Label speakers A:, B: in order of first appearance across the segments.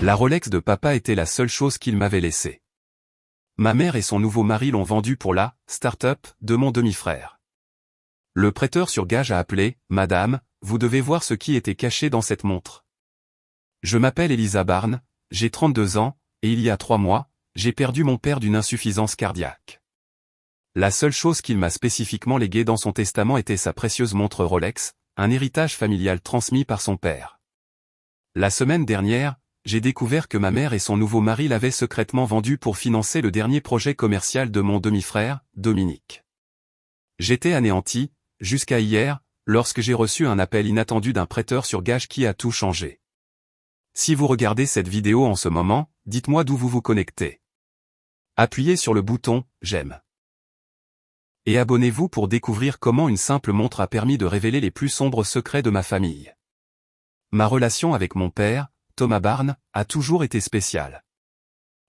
A: La Rolex de papa était la seule chose qu'il m'avait laissée. Ma mère et son nouveau mari l'ont vendue pour la start-up de mon demi-frère. Le prêteur sur gage a appelé « Madame, vous devez voir ce qui était caché dans cette montre. Je m'appelle Elisa Barnes, j'ai 32 ans, et il y a 3 mois, j'ai perdu mon père d'une insuffisance cardiaque. La seule chose qu'il m'a spécifiquement léguée dans son testament était sa précieuse montre Rolex, un héritage familial transmis par son père. La semaine dernière, j'ai découvert que ma mère et son nouveau mari l'avaient secrètement vendue pour financer le dernier projet commercial de mon demi-frère, Dominique. J'étais anéanti, jusqu'à hier, lorsque j'ai reçu un appel inattendu d'un prêteur sur gage qui a tout changé. Si vous regardez cette vidéo en ce moment, dites-moi d'où vous vous connectez. Appuyez sur le bouton « J'aime ». Et abonnez-vous pour découvrir comment une simple montre a permis de révéler les plus sombres secrets de ma famille. Ma relation avec mon père, Thomas Barnes, a toujours été spéciale.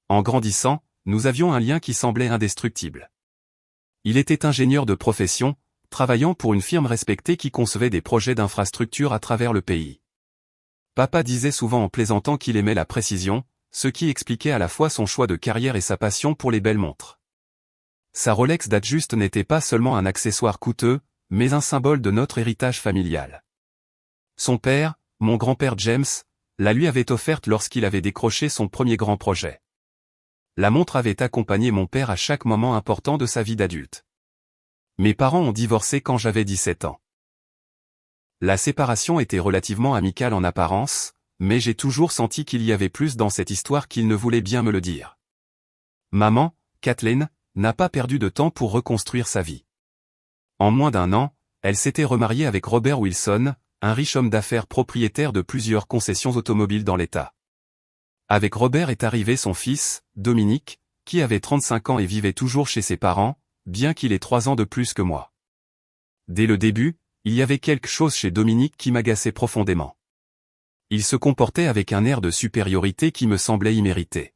A: En grandissant, nous avions un lien qui semblait indestructible. Il était ingénieur de profession, travaillant pour une firme respectée qui concevait des projets d'infrastructure à travers le pays. Papa disait souvent en plaisantant qu'il aimait la précision, ce qui expliquait à la fois son choix de carrière et sa passion pour les belles montres. Sa Rolex Datejust n'était pas seulement un accessoire coûteux, mais un symbole de notre héritage familial. Son père, mon grand-père James, la lui avait offerte lorsqu'il avait décroché son premier grand projet. La montre avait accompagné mon père à chaque moment important de sa vie d'adulte. Mes parents ont divorcé quand j'avais 17 ans. La séparation était relativement amicale en apparence, mais j'ai toujours senti qu'il y avait plus dans cette histoire qu'ils ne voulaient bien me le dire. Maman, Kathleen, n'a pas perdu de temps pour reconstruire sa vie. En moins d'1 an, elle s'était remariée avec Robert Wilson, un riche homme d'affaires propriétaire de plusieurs concessions automobiles dans l'État. Avec Robert est arrivé son fils, Dominique, qui avait 35 ans et vivait toujours chez ses parents, bien qu'il ait 3 ans de plus que moi. Dès le début, il y avait quelque chose chez Dominique qui m'agaçait profondément. Il se comportait avec un air de supériorité qui me semblait immérité.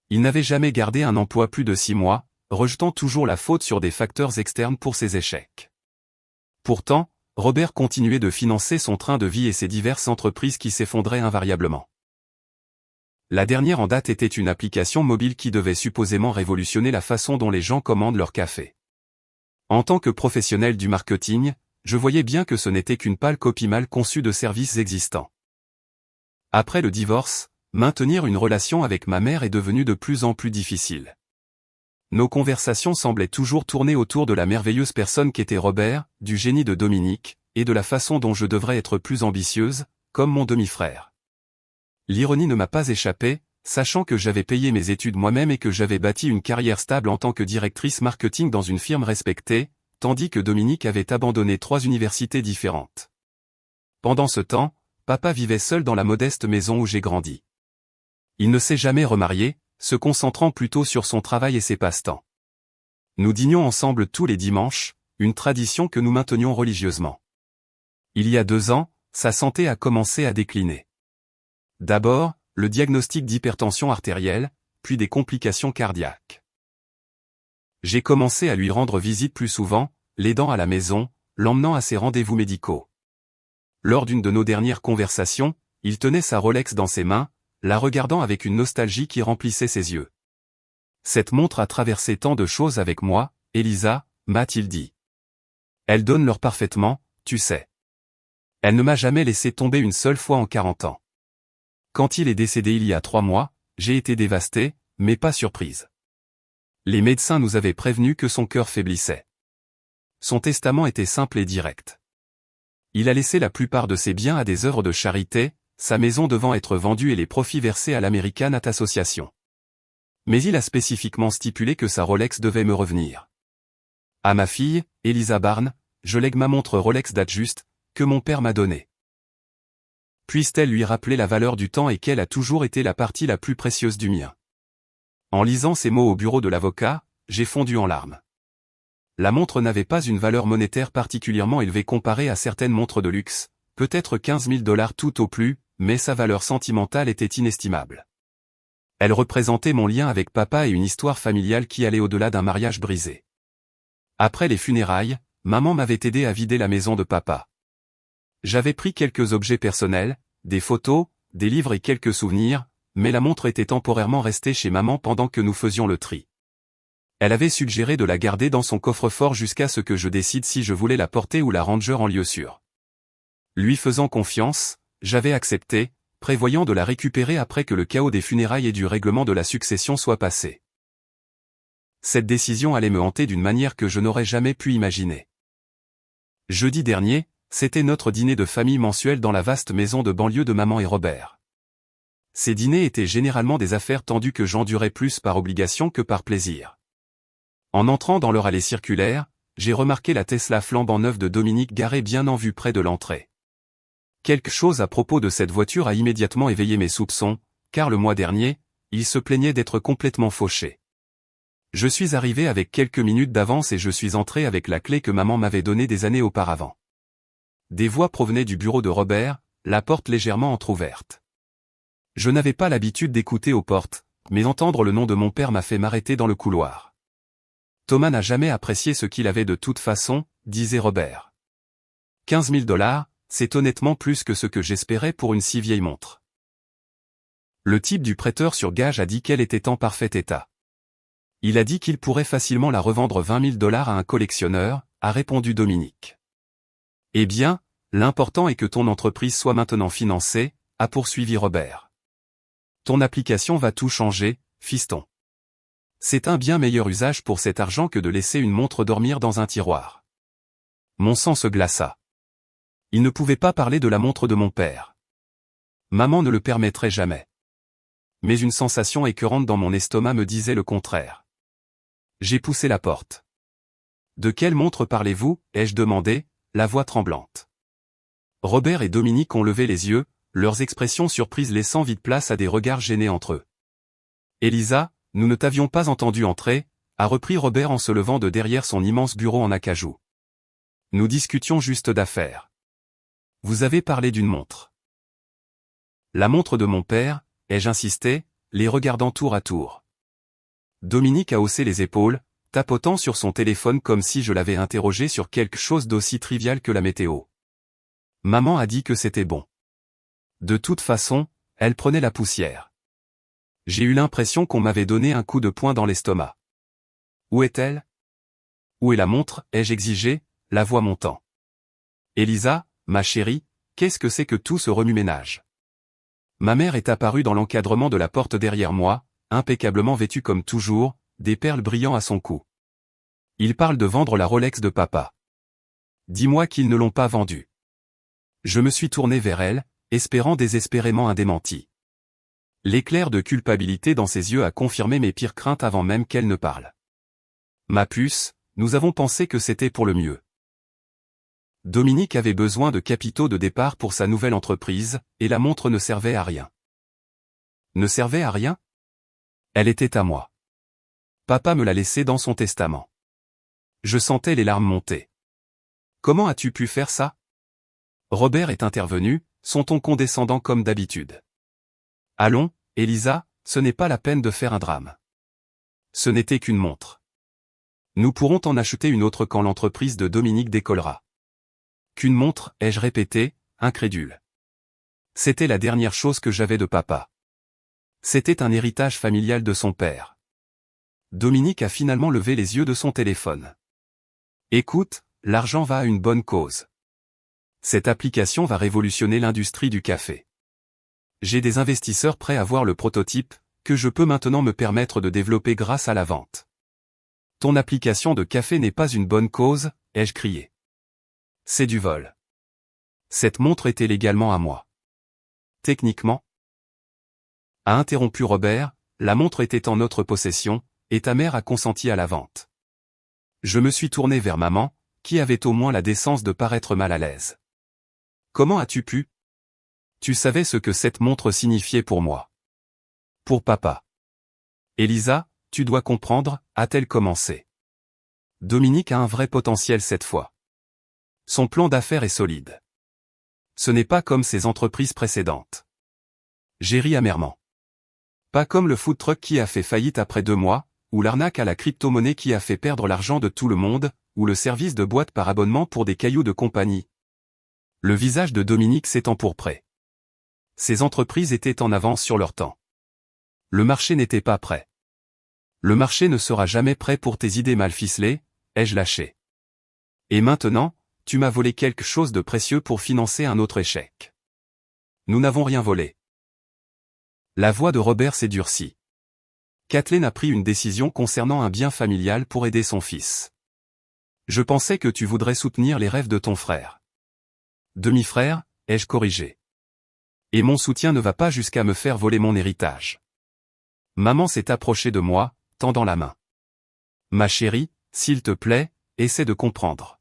A: Il n'avait jamais gardé un emploi plus de 6 mois, rejetant toujours la faute sur des facteurs externes pour ses échecs. Pourtant, Robert continuait de financer son train de vie et ses diverses entreprises qui s'effondraient invariablement. La dernière en date était une application mobile qui devait supposément révolutionner la façon dont les gens commandent leur café. En tant que professionnel du marketing, je voyais bien que ce n'était qu'une pâle copie mal conçue de services existants. Après le divorce, maintenir une relation avec ma mère est devenu de plus en plus difficile. Nos conversations semblaient toujours tourner autour de la merveilleuse personne qu'était Robert, du génie de Dominique, et de la façon dont je devrais être plus ambitieuse, comme mon demi-frère. L'ironie ne m'a pas échappé, sachant que j'avais payé mes études moi-même et que j'avais bâti une carrière stable en tant que directrice marketing dans une firme respectée, tandis que Dominique avait abandonné 3 universités différentes. Pendant ce temps, papa vivait seul dans la modeste maison où j'ai grandi. Il ne s'est jamais remarié, se concentrant plutôt sur son travail et ses passe-temps. Nous dînions ensemble tous les dimanches, une tradition que nous maintenions religieusement. Il y a 2 ans, sa santé a commencé à décliner. D'abord, le diagnostic d'hypertension artérielle, puis des complications cardiaques. J'ai commencé à lui rendre visite plus souvent, l'aidant à la maison, l'emmenant à ses rendez-vous médicaux. Lors d'une de nos dernières conversations, il tenait sa Rolex dans ses mains, la regardant avec une nostalgie qui remplissait ses yeux. Cette montre a traversé tant de choses avec moi, Elisa, m'a-t-il dit. Elle donne l'heure parfaitement, tu sais. Elle ne m'a jamais laissé tomber une seule fois en 40 ans. Quand il est décédé il y a 3 mois, j'ai été dévasté, mais pas surprise. Les médecins nous avaient prévenus que son cœur faiblissait. Son testament était simple et direct. Il a laissé la plupart de ses biens à des œuvres de charité, sa maison devant être vendue et les profits versés à l'American Heart Association. Mais il a spécifiquement stipulé que sa Rolex devait me revenir. À ma fille, Elisa Barnes, je lègue ma montre Rolex Datejust, que mon père m'a donnée. Puisse-t-elle lui rappeler la valeur du temps et qu'elle a toujours été la partie la plus précieuse du mien. En lisant ces mots au bureau de l'avocat, j'ai fondu en larmes. La montre n'avait pas une valeur monétaire particulièrement élevée comparée à certaines montres de luxe, peut-être 15 000 $ tout au plus, mais sa valeur sentimentale était inestimable. Elle représentait mon lien avec papa et une histoire familiale qui allait au-delà d'un mariage brisé. Après les funérailles, maman m'avait aidé à vider la maison de papa. J'avais pris quelques objets personnels, des photos, des livres et quelques souvenirs, mais la montre était temporairement restée chez maman pendant que nous faisions le tri. Elle avait suggéré de la garder dans son coffre-fort jusqu'à ce que je décide si je voulais la porter ou la ranger en lieu sûr. Lui faisant confiance, j'avais accepté, prévoyant de la récupérer après que le chaos des funérailles et du règlement de la succession soit passé. Cette décision allait me hanter d'une manière que je n'aurais jamais pu imaginer. Jeudi dernier, c'était notre dîner de famille mensuel dans la vaste maison de banlieue de maman et Robert. Ces dîners étaient généralement des affaires tendues que j'endurais plus par obligation que par plaisir. En entrant dans leur allée circulaire, j'ai remarqué la Tesla flambant neuve de Dominique garée bien en vue près de l'entrée. Quelque chose à propos de cette voiture a immédiatement éveillé mes soupçons, car le mois dernier, il se plaignait d'être complètement fauché. Je suis arrivé avec quelques minutes d'avance et je suis entré avec la clé que maman m'avait donnée des années auparavant. Des voix provenaient du bureau de Robert, la porte légèrement entr'ouverte. Je n'avais pas l'habitude d'écouter aux portes, mais entendre le nom de mon père m'a fait m'arrêter dans le couloir. Thomas n'a jamais apprécié ce qu'il avait de toute façon, disait Robert. 15 000 $, c'est honnêtement plus que ce que j'espérais pour une si vieille montre. Le type du prêteur sur gage a dit qu'elle était en parfait état. Il a dit qu'il pourrait facilement la revendre 20 000 $ à un collectionneur, a répondu Dominique. Eh bien, l'important est que ton entreprise soit maintenant financée, a poursuivi Robert. Ton application va tout changer, fiston. C'est un bien meilleur usage pour cet argent que de laisser une montre dormir dans un tiroir. Mon sang se glaça. Il ne pouvait pas parler de la montre de mon père. Maman ne le permettrait jamais. Mais une sensation écœurante dans mon estomac me disait le contraire. J'ai poussé la porte. De quelle montre parlez-vous, ai-je demandé, la voix tremblante. Robert et Dominique ont levé les yeux, leurs expressions surprises laissant vite place à des regards gênés entre eux. Elisa, nous ne t'avions pas entendu entrer, a repris Robert en se levant de derrière son immense bureau en acajou. Nous discutions juste d'affaires. Vous avez parlé d'une montre. La montre de mon père, ai-je insisté, les regardant tour à tour. Dominique a haussé les épaules, tapotant sur son téléphone comme si je l'avais interrogé sur quelque chose d'aussi trivial que la météo. Maman a dit que c'était bon. De toute façon, elle prenait la poussière. J'ai eu l'impression qu'on m'avait donné un coup de poing dans l'estomac. Où est-elle? Où est la montre, ai-je exigé, la voix montant. Elisa, ma chérie, qu'est-ce que c'est que tout ce remue-ménage? Ma mère est apparue dans l'encadrement de la porte derrière moi, impeccablement vêtue comme toujours, des perles brillant à son cou. Ils parlent de vendre la Rolex de papa. Dis-moi qu'ils ne l'ont pas vendue. Je me suis tourné vers elle, espérant désespérément un démenti. L'éclair de culpabilité dans ses yeux a confirmé mes pires craintes avant même qu'elle ne parle. Ma puce, nous avons pensé que c'était pour le mieux. Dominique avait besoin de capitaux de départ pour sa nouvelle entreprise, et la montre ne servait à rien. Ne servait à rien? Elle était à moi. Papa me l'a laissée dans son testament. Je sentais les larmes monter. Comment as-tu pu faire ça? Robert est intervenu, son ton condescendant comme d'habitude. Allons, Elisa, ce n'est pas la peine de faire un drame. Ce n'était qu'une montre. Nous pourrons en acheter une autre quand l'entreprise de Dominique décollera. Qu'une montre, ai-je répété, incrédule. C'était la dernière chose que j'avais de papa. C'était un héritage familial de son père. Dominique a finalement levé les yeux de son téléphone. Écoute, l'argent va à une bonne cause. Cette application va révolutionner l'industrie du café. J'ai des investisseurs prêts à voir le prototype, que je peux maintenant me permettre de développer grâce à la vente. Ton application de café n'est pas une bonne cause, ai-je crié. C'est du vol. Cette montre était légalement à moi. Techniquement, a interrompu Robert, la montre était en notre possession, et ta mère a consenti à la vente. Je me suis tourné vers maman, qui avait au moins la décence de paraître mal à l'aise. Comment as-tu pu? Tu savais ce que cette montre signifiait pour moi. Pour papa. Elisa, tu dois comprendre, a-t-elle commencé. Dominique a un vrai potentiel cette fois. Son plan d'affaires est solide. Ce n'est pas comme ses entreprises précédentes. J'ai ri amèrement. Pas comme le food truck qui a fait faillite après 2 mois, ou l'arnaque à la crypto-monnaie qui a fait perdre l'argent de tout le monde, ou le service de boîte par abonnement pour des cailloux de compagnie. Le visage de Dominique s'est empourpré. Ces entreprises étaient en avance sur leur temps. Le marché n'était pas prêt. Le marché ne sera jamais prêt pour tes idées mal ficelées, ai-je lâché. Et maintenant, tu m'as volé quelque chose de précieux pour financer un autre échec. Nous n'avons rien volé. La voix de Robert s'est durcie. Kathleen a pris une décision concernant un bien familial pour aider son fils. Je pensais que tu voudrais soutenir les rêves de ton frère. Demi-frère, ai-je corrigé. Et mon soutien ne va pas jusqu'à me faire voler mon héritage. Maman s'est approchée de moi, tendant la main. Ma chérie, s'il te plaît, essaie de comprendre.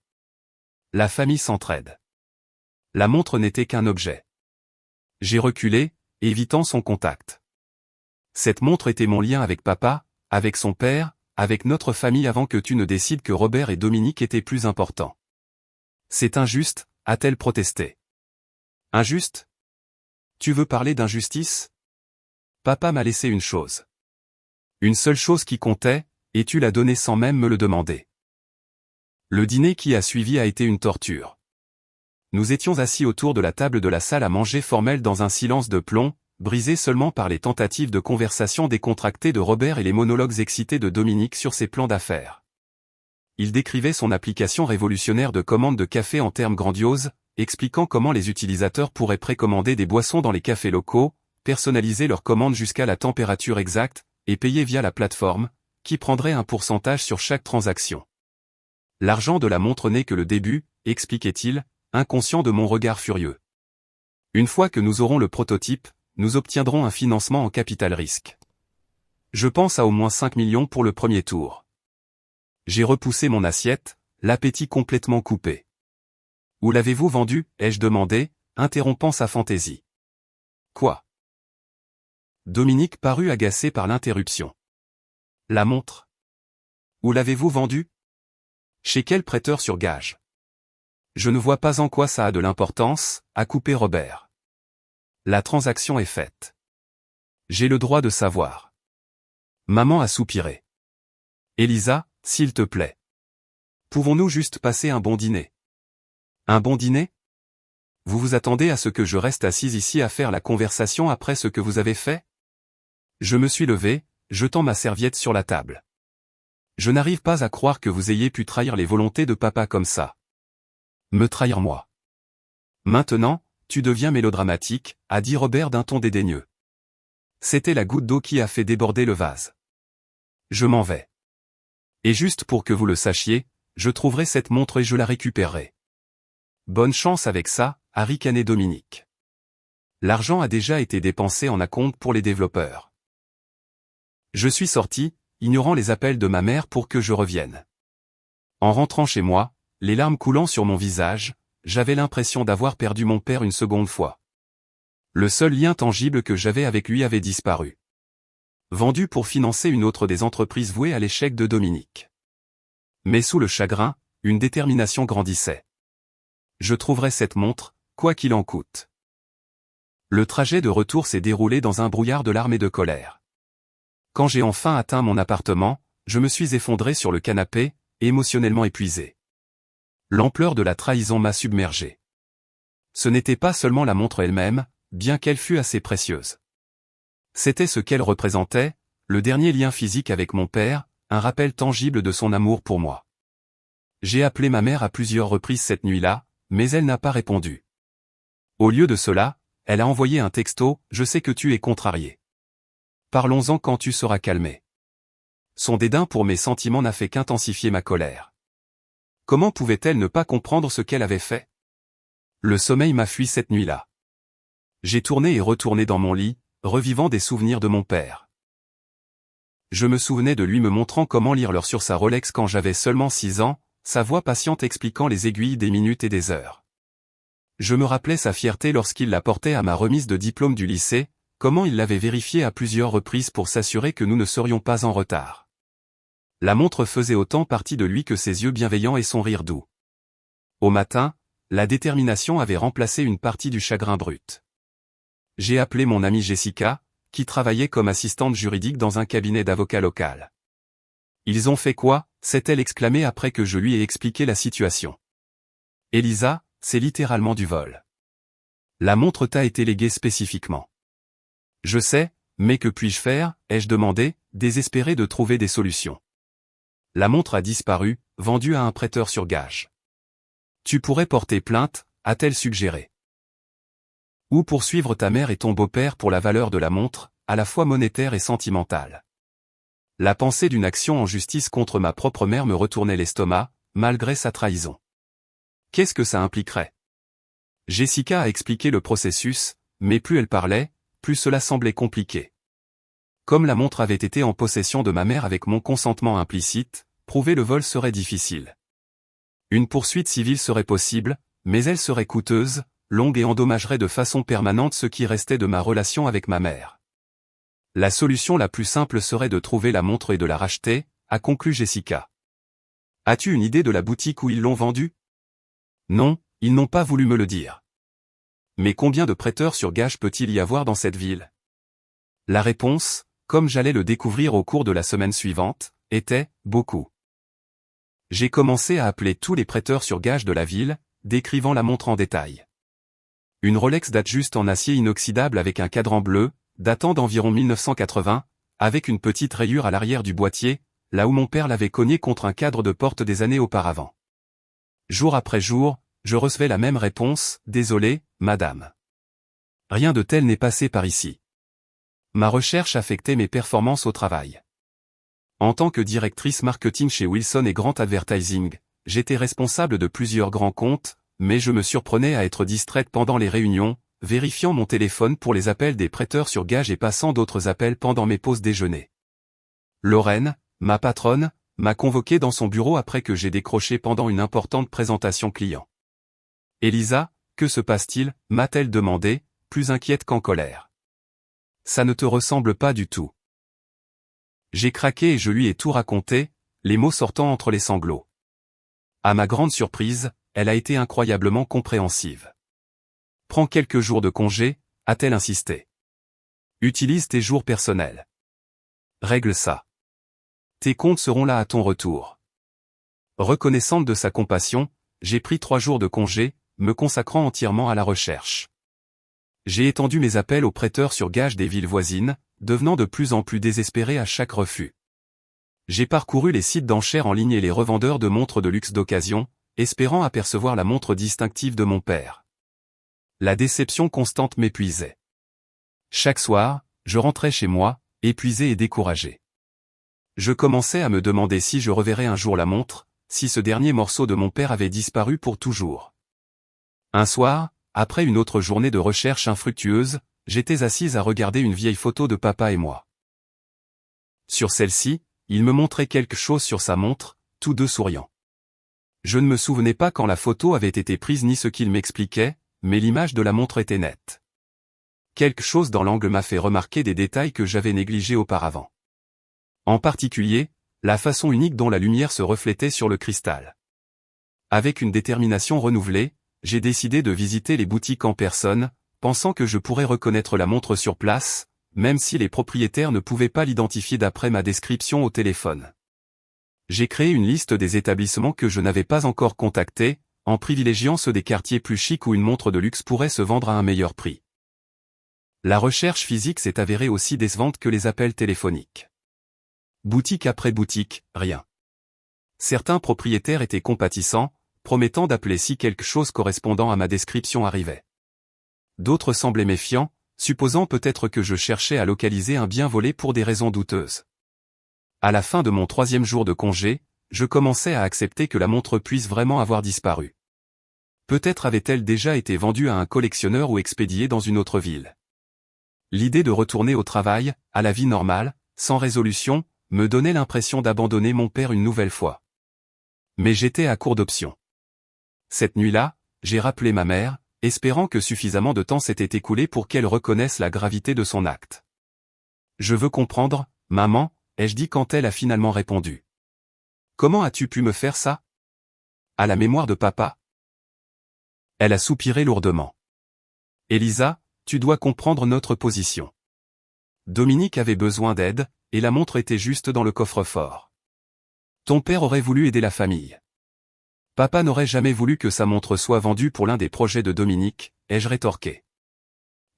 A: La famille s'entraide. La montre n'était qu'un objet. J'ai reculé, évitant son contact. Cette montre était mon lien avec papa, avec son père, avec notre famille avant que tu ne décides que Robert et Dominique étaient plus importants. C'est injuste, a-t-elle protesté. Injuste? Tu veux parler d'injustice? Papa m'a laissé une chose. Une seule chose qui comptait, et tu l'as donnée sans même me le demander. Le dîner qui a suivi a été une torture. Nous étions assis autour de la table de la salle à manger formelle dans un silence de plomb, brisé seulement par les tentatives de conversation décontractées de Robert et les monologues excités de Dominique sur ses plans d'affaires. Il décrivait son application révolutionnaire de commande de café en termes grandioses, expliquant comment les utilisateurs pourraient précommander des boissons dans les cafés locaux, personnaliser leurs commandes jusqu'à la température exacte, et payer via la plateforme, qui prendrait un pourcentage sur chaque transaction. L'argent de la montre n'est que le début, expliquait-il, inconscient de mon regard furieux. Une fois que nous aurons le prototype, nous obtiendrons un financement en capital risque. Je pense à au moins 5 millions pour le premier tour. J'ai repoussé mon assiette, l'appétit complètement coupé. Où l'avez-vous vendu, ai-je demandé, interrompant sa fantaisie. Quoi? Dominique parut agacé par l'interruption. La montre. Où l'avez-vous vendue? Chez quel prêteur sur gage? Je ne vois pas en quoi ça a de l'importance, a coupé Robert. La transaction est faite. J'ai le droit de savoir. Maman a soupiré. Elisa, s'il te plaît. Pouvons-nous juste passer un bon dîner? Un bon dîner? Vous vous attendez à ce que je reste assise ici à faire la conversation après ce que vous avez fait? Je me suis levé, jetant ma serviette sur la table. Je n'arrive pas à croire que vous ayez pu trahir les volontés de papa comme ça. Me trahir moi. Maintenant, tu deviens mélodramatique, a dit Robert d'un ton dédaigneux. C'était la goutte d'eau qui a fait déborder le vase. Je m'en vais. Et juste pour que vous le sachiez, je trouverai cette montre et je la récupérerai. Bonne chance avec ça, a ricané Dominique. L'argent a déjà été dépensé en acompte pour les développeurs. Je suis sorti, ignorant les appels de ma mère pour que je revienne. En rentrant chez moi, les larmes coulant sur mon visage, j'avais l'impression d'avoir perdu mon père une seconde fois. Le seul lien tangible que j'avais avec lui avait disparu. Vendu pour financer une autre des entreprises vouées à l'échec de Dominique. Mais sous le chagrin, une détermination grandissait. Je trouverai cette montre, quoi qu'il en coûte. Le trajet de retour s'est déroulé dans un brouillard de larmes et de colère. Quand j'ai enfin atteint mon appartement, je me suis effondré sur le canapé, émotionnellement épuisé. L'ampleur de la trahison m'a submergé. Ce n'était pas seulement la montre elle-même, bien qu'elle fût assez précieuse. C'était ce qu'elle représentait, le dernier lien physique avec mon père, un rappel tangible de son amour pour moi. J'ai appelé ma mère à plusieurs reprises cette nuit-là, mais elle n'a pas répondu. Au lieu de cela, elle a envoyé un texto, « Je sais que tu es contrarié. Parlons-en quand tu seras calmé. » Son dédain pour mes sentiments n'a fait qu'intensifier ma colère. Comment pouvait-elle ne pas comprendre ce qu'elle avait fait? Le sommeil m'a fui cette nuit-là. J'ai tourné et retourné dans mon lit, revivant des souvenirs de mon père. Je me souvenais de lui me montrant comment lire l'heure sur sa Rolex quand j'avais seulement 6 ans, sa voix patiente expliquant les aiguilles des minutes et des heures. Je me rappelais sa fierté lorsqu'il la portait à ma remise de diplôme du lycée, comment il l'avait vérifié à plusieurs reprises pour s'assurer que nous ne serions pas en retard. La montre faisait autant partie de lui que ses yeux bienveillants et son rire doux. Au matin, la détermination avait remplacé une partie du chagrin brut. J'ai appelé mon amie Jessica, qui travaillait comme assistante juridique dans un cabinet d'avocat local. « Ils ont fait quoi ?» s'est-elle exclamée après que je lui ai expliqué la situation. « Elisa, c'est littéralement du vol. La montre t'a été léguée spécifiquement. » « Je sais, Mais que puis-je faire, ai-je demandé, désespéré de trouver des solutions. La montre a disparu, vendue à un prêteur sur gage. Tu pourrais porter plainte, a-t-elle suggéré. Ou poursuivre ta mère et ton beau-père pour la valeur de la montre, à la fois monétaire et sentimentale. La pensée d'une action en justice contre ma propre mère me retournait l'estomac, malgré sa trahison. Qu'est-ce que ça impliquerait? Jessica a expliqué le processus, mais plus elle parlait, plus cela semblait compliqué. Comme la montre avait été en possession de ma mère avec mon consentement implicite, prouver le vol serait difficile. Une poursuite civile serait possible, mais elle serait coûteuse, longue et endommagerait de façon permanente ce qui restait de ma relation avec ma mère. La solution la plus simple serait de trouver la montre et de la racheter, a conclu Jessica. As-tu une idée de la boutique où ils l'ont vendue? Non, ils n'ont pas voulu me le dire. Mais combien de prêteurs sur gage peut-il y avoir dans cette ville? La réponse, comme j'allais le découvrir au cours de la semaine suivante, était « beaucoup ». J'ai commencé à appeler tous les prêteurs sur gage de la ville, décrivant la montre en détail. Une Rolex date juste en acier inoxydable avec un cadran bleu, datant d'environ 1980, avec une petite rayure à l'arrière du boîtier, là où mon père l'avait cognée contre un cadre de porte des années auparavant. Jour après jour, je recevais la même réponse, « Désolé, madame. Rien de tel n'est passé par ici. » Ma recherche affectait mes performances au travail. En tant que directrice marketing chez Wilson et Grant Advertising, j'étais responsable de plusieurs grands comptes, mais je me surprenais à être distraite pendant les réunions, vérifiant mon téléphone pour les appels des prêteurs sur gage et passant d'autres appels pendant mes pauses déjeuner. Lorraine, ma patronne, m'a convoqué dans son bureau après que j'ai décroché pendant une importante présentation client. « Elisa, que se passe-t-il » m'a-t-elle demandé, plus inquiète qu'en colère. « Ça ne te ressemble pas du tout. » J'ai craqué et je lui ai tout raconté, les mots sortant entre les sanglots. À ma grande surprise, elle a été incroyablement compréhensive. « Prends quelques jours de congé » a-t-elle insisté. « Utilise tes jours personnels. Règle ça. Tes comptes seront là à ton retour. » Reconnaissante de sa compassion, j'ai pris 3 jours de congé, me consacrant entièrement à la recherche. J'ai étendu mes appels aux prêteurs sur gage des villes voisines, devenant de plus en plus désespéré à chaque refus. J'ai parcouru les sites d'enchères en ligne et les revendeurs de montres de luxe d'occasion, espérant apercevoir la montre distinctive de mon père. La déception constante m'épuisait. Chaque soir, je rentrais chez moi, épuisé et découragé. Je commençais à me demander si je reverrais un jour la montre, si ce dernier morceau de mon père avait disparu pour toujours. Un soir, après une autre journée de recherche infructueuse, j'étais assise à regarder une vieille photo de papa et moi. Sur celle-ci, il me montrait quelque chose sur sa montre, tous deux souriants. Je ne me souvenais pas quand la photo avait été prise ni ce qu'il m'expliquait, mais l'image de la montre était nette. Quelque chose dans l'angle m'a fait remarquer des détails que j'avais négligés auparavant. En particulier, la façon unique dont la lumière se reflétait sur le cristal. Avec une détermination renouvelée, j'ai décidé de visiter les boutiques en personne, pensant que je pourrais reconnaître la montre sur place, même si les propriétaires ne pouvaient pas l'identifier d'après ma description au téléphone. J'ai créé une liste des établissements que je n'avais pas encore contactés, en privilégiant ceux des quartiers plus chics où une montre de luxe pourrait se vendre à un meilleur prix. La recherche physique s'est avérée aussi décevante que les appels téléphoniques. Boutique après boutique, rien. Certains propriétaires étaient compatissants, promettant d'appeler si quelque chose correspondant à ma description arrivait. D'autres semblaient méfiants, supposant peut-être que je cherchais à localiser un bien volé pour des raisons douteuses. À la fin de mon 3e jour de congé, je commençais à accepter que la montre puisse vraiment avoir disparu. Peut-être avait-elle déjà été vendue à un collectionneur ou expédiée dans une autre ville. L'idée de retourner au travail, à la vie normale, sans résolution, me donnait l'impression d'abandonner mon père une nouvelle fois. Mais j'étais à court d'options. Cette nuit-là, j'ai rappelé ma mère, espérant que suffisamment de temps s'était écoulé pour qu'elle reconnaisse la gravité de son acte. « Je veux comprendre, maman », ai-je dit quand elle a finalement répondu. « Comment as-tu pu me faire ça ? À la mémoire de papa ?» Elle a soupiré lourdement. « Elisa, tu dois comprendre notre position. Dominique avait besoin d'aide, et la montre était juste dans le coffre-fort. Ton père aurait voulu aider la famille. Papa n'aurait jamais voulu que sa montre soit vendue pour l'un des projets de Dominique, ai-je rétorqué.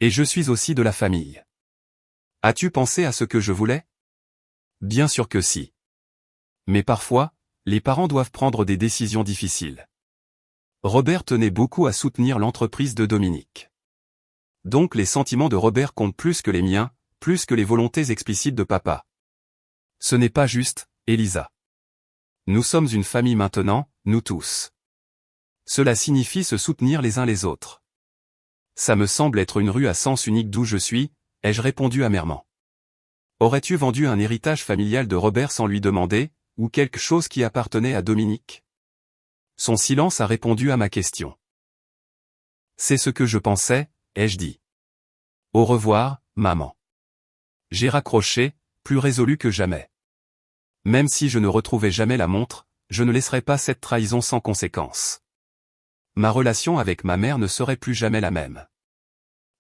A: Et je suis aussi de la famille. As-tu pensé à ce que je voulais? Bien sûr que si. Mais parfois, les parents doivent prendre des décisions difficiles. Robert tenait beaucoup à soutenir l'entreprise de Dominique. Donc les sentiments de Robert comptent plus que les miens, plus que les volontés explicites de papa. Ce n'est pas juste, Elisa. Nous sommes une famille maintenant, nous tous. Cela signifie se soutenir les uns les autres. Ça me semble être une rue à sens unique d'où je suis, ai-je répondu amèrement. Aurais-tu vendu un héritage familial de Robert sans lui demander, ou quelque chose qui appartenait à Dominique? Son silence a répondu à ma question. C'est ce que je pensais, ai-je dit. Au revoir, maman. J'ai raccroché, plus résolu que jamais. Même si je ne retrouvais jamais la montre, je ne laisserais pas cette trahison sans conséquence. Ma relation avec ma mère ne serait plus jamais la même.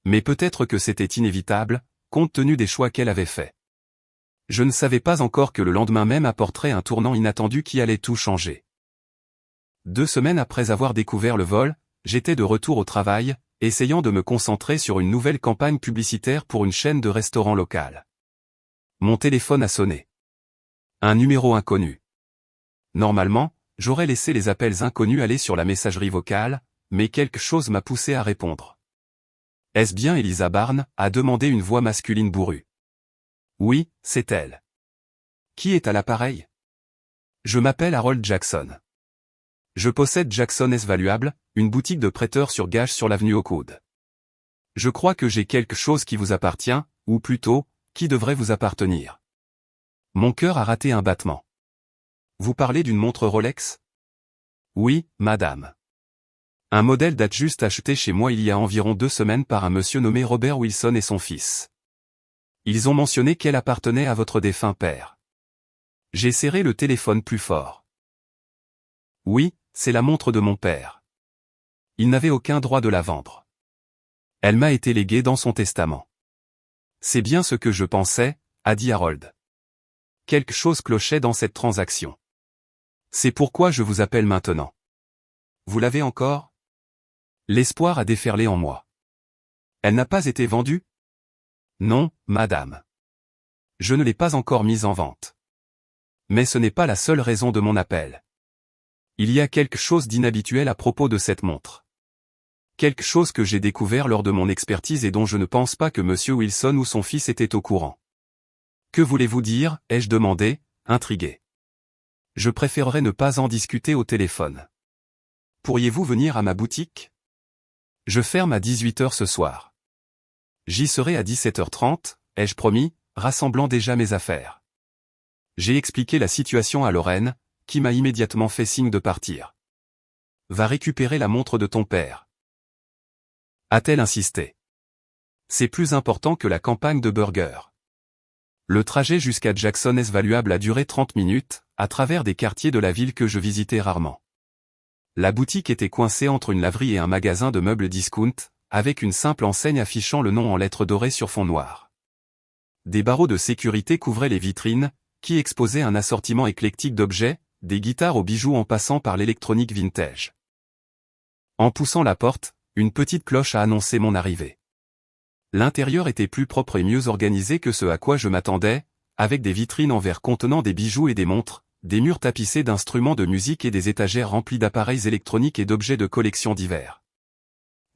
A: Mais peut-être que c'était inévitable, compte tenu des choix qu'elle avait faits. Je ne savais pas encore que le lendemain même apporterait un tournant inattendu qui allait tout changer. 2 semaines après avoir découvert le vol, j'étais de retour au travail, essayant de me concentrer sur une nouvelle campagne publicitaire pour une chaîne de restaurants locale. Mon téléphone a sonné. Un numéro inconnu. Normalement, j'aurais laissé les appels inconnus aller sur la messagerie vocale, mais quelque chose m'a poussé à répondre. Est-ce bien Elisa Barnes? A demandé une voix masculine bourrue. Oui, c'est elle. Qui est à l'appareil? Je m'appelle Harold Jackson. Je possède Jackson S Valuable, une boutique de prêteurs sur gage sur l'avenue Oakwood. Je crois que j'ai quelque chose qui vous appartient, ou plutôt, qui devrait vous appartenir. Mon cœur a raté un battement. Vous parlez d'une montre Rolex? Oui, madame. Un modèle date juste acheté chez moi il y a environ 2 semaines par un monsieur nommé Robert Wilson et son fils. Ils ont mentionné qu'elle appartenait à votre défunt père. J'ai serré le téléphone plus fort. Oui, c'est la montre de mon père. Il n'avait aucun droit de la vendre. Elle m'a été léguée dans son testament. C'est bien ce que je pensais, a dit Harold. Quelque chose clochait dans cette transaction. C'est pourquoi je vous appelle maintenant. Vous l'avez encore? L'espoir a déferlé en moi. Elle n'a pas été vendue? Non, madame. Je ne l'ai pas encore mise en vente. Mais ce n'est pas la seule raison de mon appel. Il y a quelque chose d'inhabituel à propos de cette montre. Quelque chose que j'ai découvert lors de mon expertise et dont je ne pense pas que M. Wilson ou son fils étaient au courant. Que voulez-vous dire? Ai-je demandé, intrigué. Je préférerais ne pas en discuter au téléphone. Pourriez-vous venir à ma boutique? Je ferme à 18h ce soir. J'y serai à 17h30, ai-je promis, rassemblant déjà mes affaires. J'ai expliqué la situation à Lorraine, qui m'a immédiatement fait signe de partir. Va récupérer la montre de ton père. A-t-elle insisté? C'est plus important que la campagne de burger. Le trajet jusqu'à Jackson S Valuable a duré 30 minutes, à travers des quartiers de la ville que je visitais rarement. La boutique était coincée entre une laverie et un magasin de meubles discount, avec une simple enseigne affichant le nom en lettres dorées sur fond noir. Des barreaux de sécurité couvraient les vitrines, qui exposaient un assortiment éclectique d'objets, des guitares aux bijoux en passant par l'électronique vintage. En poussant la porte, une petite cloche a annoncé mon arrivée. L'intérieur était plus propre et mieux organisé que ce à quoi je m'attendais, avec des vitrines en verre contenant des bijoux et des montres, des murs tapissés d'instruments de musique et des étagères remplies d'appareils électroniques et d'objets de collection divers.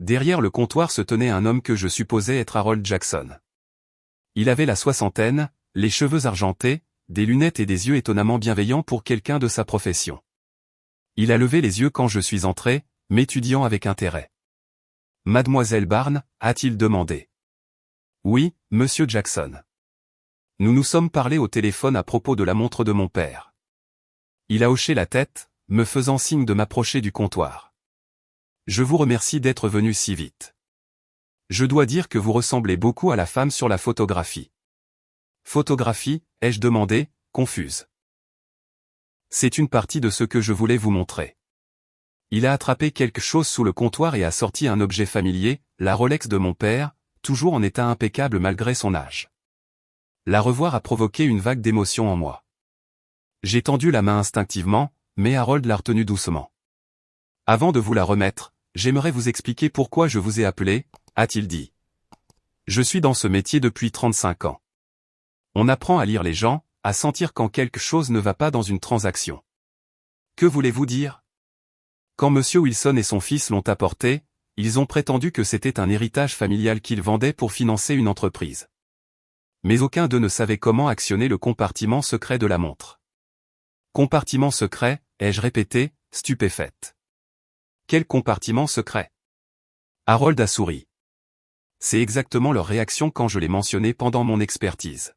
A: Derrière le comptoir se tenait un homme que je supposais être Harold Jackson. Il avait la soixantaine, les cheveux argentés, des lunettes et des yeux étonnamment bienveillants pour quelqu'un de sa profession. Il a levé les yeux quand je suis entré, m'étudiant avec intérêt. « Mademoiselle Barnes » a-t-il demandé. « Oui, monsieur Jackson. Nous nous sommes parlé au téléphone à propos de la montre de mon père. » Il a hoché la tête, me faisant signe de m'approcher du comptoir. « Je vous remercie d'être venu si vite. Je dois dire que vous ressemblez beaucoup à la femme sur la photographie. » Photographie, ai-je demandé, confuse. C'est une partie de ce que je voulais vous montrer. Il a attrapé quelque chose sous le comptoir et a sorti un objet familier, la Rolex de mon père, toujours en état impeccable malgré son âge. La revoir a provoqué une vague d'émotion en moi. J'ai tendu la main instinctivement, mais Harold l'a retenue doucement. Avant de vous la remettre, j'aimerais vous expliquer pourquoi je vous ai appelé, a-t-il dit. Je suis dans ce métier depuis 35 ans. On apprend à lire les gens, à sentir quand quelque chose ne va pas dans une transaction. Que voulez-vous dire? Quand Monsieur Wilson et son fils l'ont apporté, ils ont prétendu que c'était un héritage familial qu'ils vendaient pour financer une entreprise. Mais aucun d'eux ne savait comment actionner le compartiment secret de la montre. Compartiment secret, ai-je répété, stupéfaite. Quel compartiment secret? Harold a souri. C'est exactement leur réaction quand je l'ai mentionné pendant mon expertise.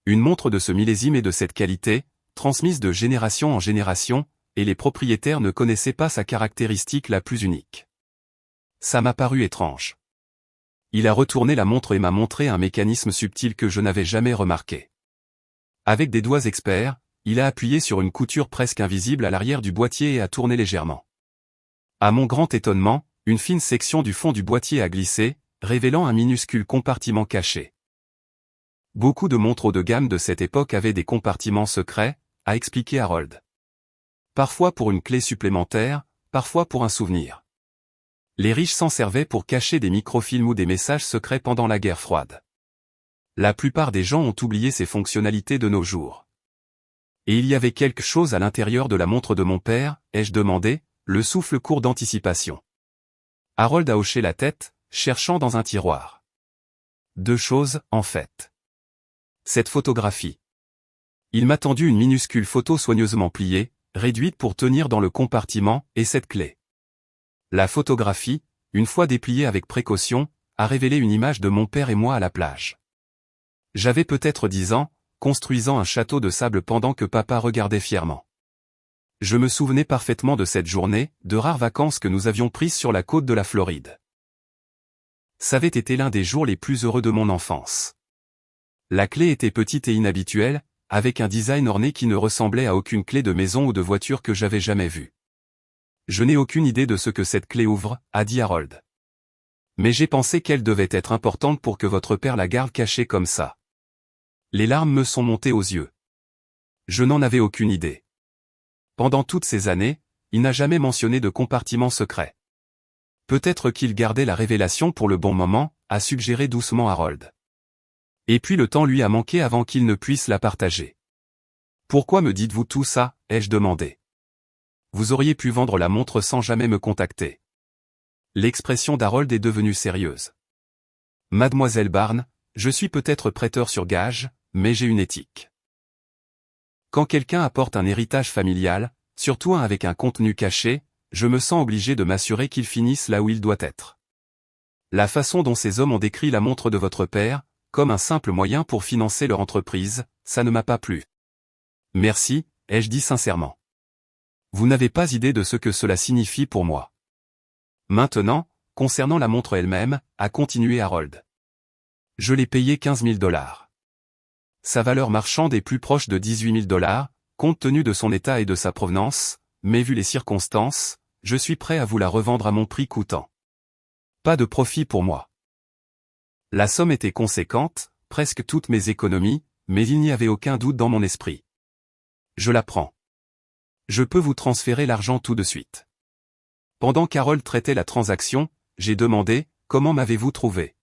A: Une montre de ce millésime et de cette qualité, transmise de génération en génération, et les propriétaires ne connaissaient pas sa caractéristique la plus unique. Ça m'a paru étrange. Il a retourné la montre et m'a montré un mécanisme subtil que je n'avais jamais remarqué. Avec des doigts experts, il a appuyé sur une couture presque invisible à l'arrière du boîtier et a tourné légèrement. À mon grand étonnement, une fine section du fond du boîtier a glissé, révélant un minuscule compartiment caché. Beaucoup de montres haut de gamme de cette époque avaient des compartiments secrets, a expliqué Harold. Parfois pour une clé supplémentaire, parfois pour un souvenir. Les riches s'en servaient pour cacher des microfilms ou des messages secrets pendant la guerre froide. La plupart des gens ont oublié ces fonctionnalités de nos jours. Et il y avait quelque chose à l'intérieur de la montre de mon père, ai-je demandé, le souffle court d'anticipation. Harold a hoché la tête, cherchant dans un tiroir. Deux choses, en fait. Cette photographie. Il m'a tendu une minuscule photo soigneusement pliée, réduite pour tenir dans le compartiment, et cette clé. La photographie, une fois dépliée avec précaution, a révélé une image de mon père et moi à la plage. J'avais peut-être 10 ans, construisant un château de sable pendant que papa regardait fièrement. Je me souvenais parfaitement de cette journée, de rares vacances que nous avions prises sur la côte de la Floride. Ça avait été l'un des jours les plus heureux de mon enfance. La clé était petite et inhabituelle, avec un design orné qui ne ressemblait à aucune clé de maison ou de voiture que j'avais jamais vue. Je n'ai aucune idée de ce que cette clé ouvre, a dit Harold. Mais j'ai pensé qu'elle devait être importante pour que votre père la garde cachée comme ça. Les larmes me sont montées aux yeux. Je n'en avais aucune idée. Pendant toutes ces années, il n'a jamais mentionné de compartiment secret. Peut-être qu'il gardait la révélation pour le bon moment, a suggéré doucement Harold. Et puis le temps lui a manqué avant qu'il ne puisse la partager. Pourquoi me dites-vous tout ça, ai-je demandé. Vous auriez pu vendre la montre sans jamais me contacter. L'expression d'Harold est devenue sérieuse. Mademoiselle Barnes, je suis peut-être prêteur sur gage, mais j'ai une éthique. Quand quelqu'un apporte un héritage familial, surtout un avec un contenu caché, je me sens obligé de m'assurer qu'il finisse là où il doit être. La façon dont ces hommes ont décrit la montre de votre père, comme un simple moyen pour financer leur entreprise, ça ne m'a pas plu. Merci, ai-je dit sincèrement. Vous n'avez pas idée de ce que cela signifie pour moi. Maintenant, concernant la montre elle-même, a continué Harold. Je l'ai payée $15 000. Sa valeur marchande est plus proche de $18 000, compte tenu de son état et de sa provenance, mais vu les circonstances, je suis prêt à vous la revendre à mon prix coûtant. Pas de profit pour moi. La somme était conséquente, presque toutes mes économies, mais il n'y avait aucun doute dans mon esprit. Je la prends. Je peux vous transférer l'argent tout de suite. Pendant qu'Harold traitait la transaction, j'ai demandé, comment m'avez-vous trouvé?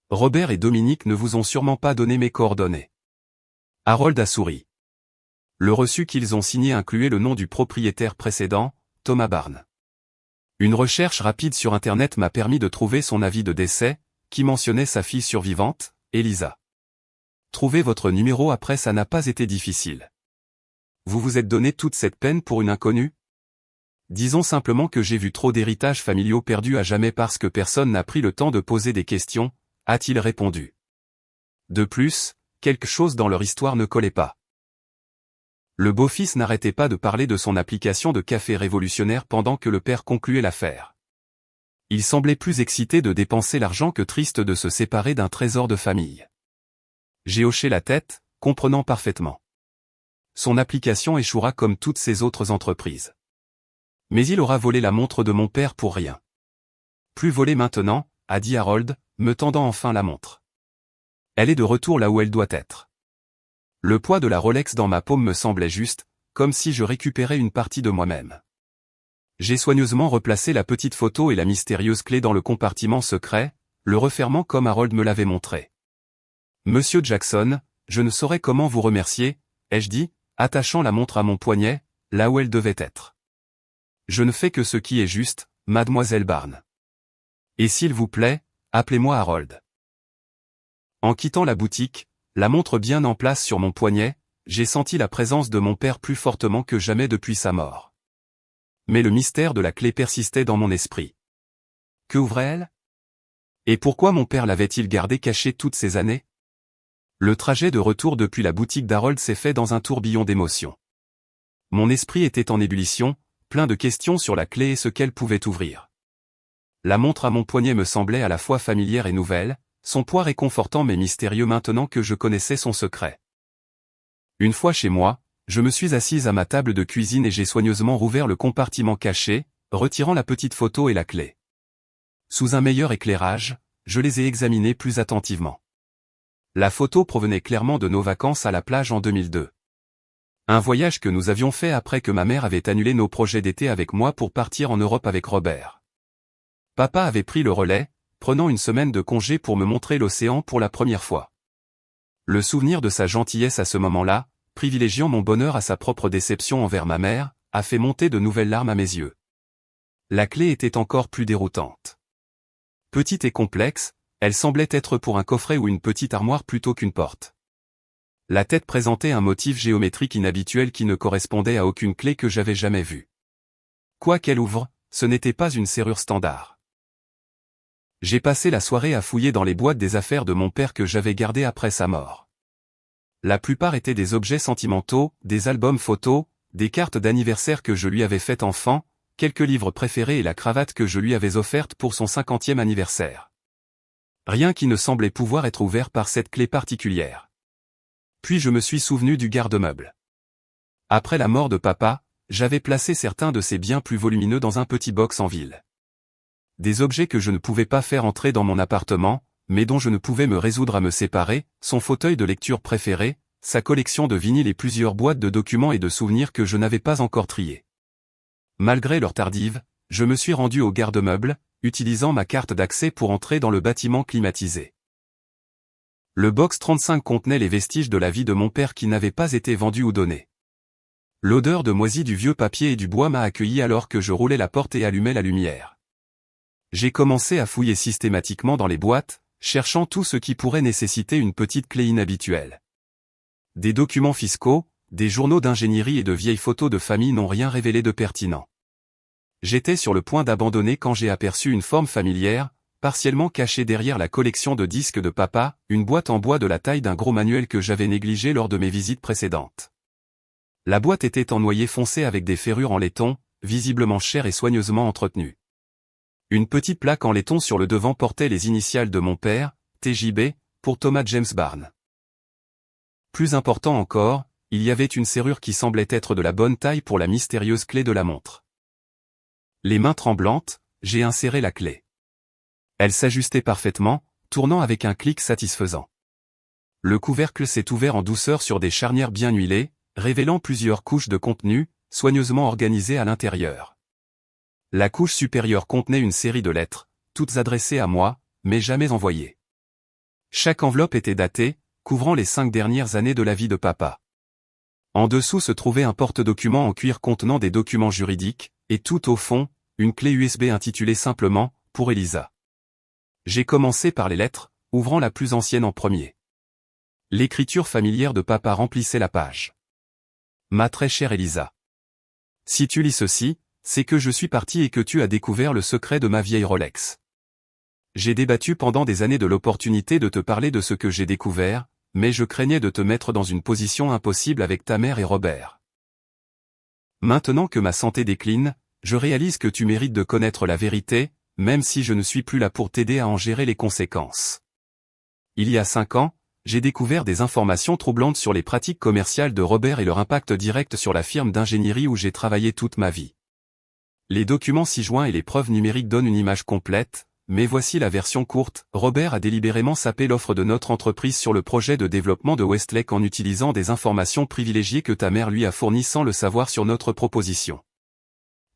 A: Robert et Dominique ne vous ont sûrement pas donné mes coordonnées. Harold a souri. Le reçu qu'ils ont signé incluait le nom du propriétaire précédent, Thomas Barnes. Une recherche rapide sur Internet m'a permis de trouver son avis de décès, qui mentionnait sa fille survivante, Elisa. Trouver votre numéro après ça n'a pas été difficile. Vous vous êtes donné toute cette peine pour une inconnue? Disons simplement que j'ai vu trop d'héritages familiaux perdus à jamais parce que personne n'a pris le temps de poser des questions, a-t-il répondu. De plus, quelque chose dans leur histoire ne collait pas. Le beau-fils n'arrêtait pas de parler de son application de café révolutionnaire pendant que le père concluait l'affaire. Il semblait plus excité de dépenser l'argent que triste de se séparer d'un trésor de famille. J'ai hoché la tête, comprenant parfaitement. Son application échouera comme toutes ses autres entreprises. Mais il aura volé la montre de mon père pour rien. Plus voler maintenant, a dit Harold, me tendant enfin la montre. Elle est de retour là où elle doit être. Le poids de la Rolex dans ma paume me semblait juste, comme si je récupérais une partie de moi-même. J'ai soigneusement replacé la petite photo et la mystérieuse clé dans le compartiment secret, le refermant comme Harold me l'avait montré. Monsieur Jackson, je ne saurais comment vous remercier, ai-je dit, attachant la montre à mon poignet, là où elle devait être. Je ne fais que ce qui est juste, mademoiselle Barnes. Et s'il vous plaît, appelez-moi Harold. En quittant la boutique, la montre bien en place sur mon poignet, j'ai senti la présence de mon père plus fortement que jamais depuis sa mort. Mais le mystère de la clé persistait dans mon esprit. Que ouvrait-elle? Et pourquoi mon père l'avait-il gardée cachée toutes ces années? Le trajet de retour depuis la boutique d'Harold s'est fait dans un tourbillon d'émotions. Mon esprit était en ébullition, plein de questions sur la clé et ce qu'elle pouvait ouvrir. La montre à mon poignet me semblait à la fois familière et nouvelle, son poids réconfortant mais mystérieux maintenant que je connaissais son secret. Une fois chez moi, je me suis assise à ma table de cuisine et j'ai soigneusement rouvert le compartiment caché, retirant la petite photo et la clé. Sous un meilleur éclairage, je les ai examinées plus attentivement. La photo provenait clairement de nos vacances à la plage en 2002. Un voyage que nous avions fait après que ma mère avait annulé nos projets d'été avec moi pour partir en Europe avec Robert. Papa avait pris le relais, prenant une semaine de congé pour me montrer l'océan pour la première fois. Le souvenir de sa gentillesse à ce moment-là, privilégiant mon bonheur à sa propre déception envers ma mère, a fait monter de nouvelles larmes à mes yeux. La clé était encore plus déroutante. Petite et complexe, elle semblait être pour un coffret ou une petite armoire plutôt qu'une porte. La tête présentait un motif géométrique inhabituel qui ne correspondait à aucune clé que j'avais jamais vue. Quoi qu'elle ouvre, ce n'était pas une serrure standard. J'ai passé la soirée à fouiller dans les boîtes des affaires de mon père que j'avais gardées après sa mort. La plupart étaient des objets sentimentaux, des albums photos, des cartes d'anniversaire que je lui avais faites enfant, quelques livres préférés et la cravate que je lui avais offerte pour son 50e anniversaire. Rien qui ne semblait pouvoir être ouvert par cette clé particulière. Puis je me suis souvenu du garde-meuble. Après la mort de papa, j'avais placé certains de ses biens plus volumineux dans un petit box en ville. Des objets que je ne pouvais pas faire entrer dans mon appartement, mais dont je ne pouvais me résoudre à me séparer, son fauteuil de lecture préféré, sa collection de vinyles et plusieurs boîtes de documents et de souvenirs que je n'avais pas encore triés. Malgré leur tardive, je me suis rendu au garde-meuble, utilisant ma carte d'accès pour entrer dans le bâtiment climatisé. Le box 35 contenait les vestiges de la vie de mon père qui n'avaient pas été vendus ou donnés. L'odeur de moisi du vieux papier et du bois m'a accueilli alors que je roulais la porte et allumais la lumière. J'ai commencé à fouiller systématiquement dans les boîtes, cherchant tout ce qui pourrait nécessiter une petite clé inhabituelle. Des documents fiscaux, des journaux d'ingénierie et de vieilles photos de famille n'ont rien révélé de pertinent. J'étais sur le point d'abandonner quand j'ai aperçu une forme familière, partiellement cachée derrière la collection de disques de papa, une boîte en bois de la taille d'un gros manuel que j'avais négligé lors de mes visites précédentes. La boîte était en noyer foncé avec des ferrures en laiton, visiblement chères et soigneusement entretenues. Une petite plaque en laiton sur le devant portait les initiales de mon père, TJB, pour Thomas James Barnes. Plus important encore, il y avait une serrure qui semblait être de la bonne taille pour la mystérieuse clé de la montre. Les mains tremblantes, j'ai inséré la clé. Elle s'ajustait parfaitement, tournant avec un clic satisfaisant. Le couvercle s'est ouvert en douceur sur des charnières bien huilées, révélant plusieurs couches de contenu, soigneusement organisées à l'intérieur. La couche supérieure contenait une série de lettres, toutes adressées à moi, mais jamais envoyées. Chaque enveloppe était datée, couvrant les 5 dernières années de la vie de papa. En dessous se trouvait un porte-document en cuir contenant des documents juridiques, et tout au fond, une clé USB intitulée simplement « Pour Elisa ». J'ai commencé par les lettres, ouvrant la plus ancienne en premier. L'écriture familière de papa remplissait la page. Ma très chère Elisa. Si tu lis ceci, c'est que je suis parti et que tu as découvert le secret de ma vieille Rolex. J'ai débattu pendant des années de l'opportunité de te parler de ce que j'ai découvert, mais je craignais de te mettre dans une position impossible avec ta mère et Robert. Maintenant que ma santé décline, je réalise que tu mérites de connaître la vérité, même si je ne suis plus là pour t'aider à en gérer les conséquences. Il y a 5 ans, j'ai découvert des informations troublantes sur les pratiques commerciales de Robert et leur impact direct sur la firme d'ingénierie où j'ai travaillé toute ma vie. Les documents ci-joints et les preuves numériques donnent une image complète, mais voici la version courte. Robert a délibérément sapé l'offre de notre entreprise sur le projet de développement de Westlake en utilisant des informations privilégiées que ta mère lui a fournies sans le savoir sur notre proposition.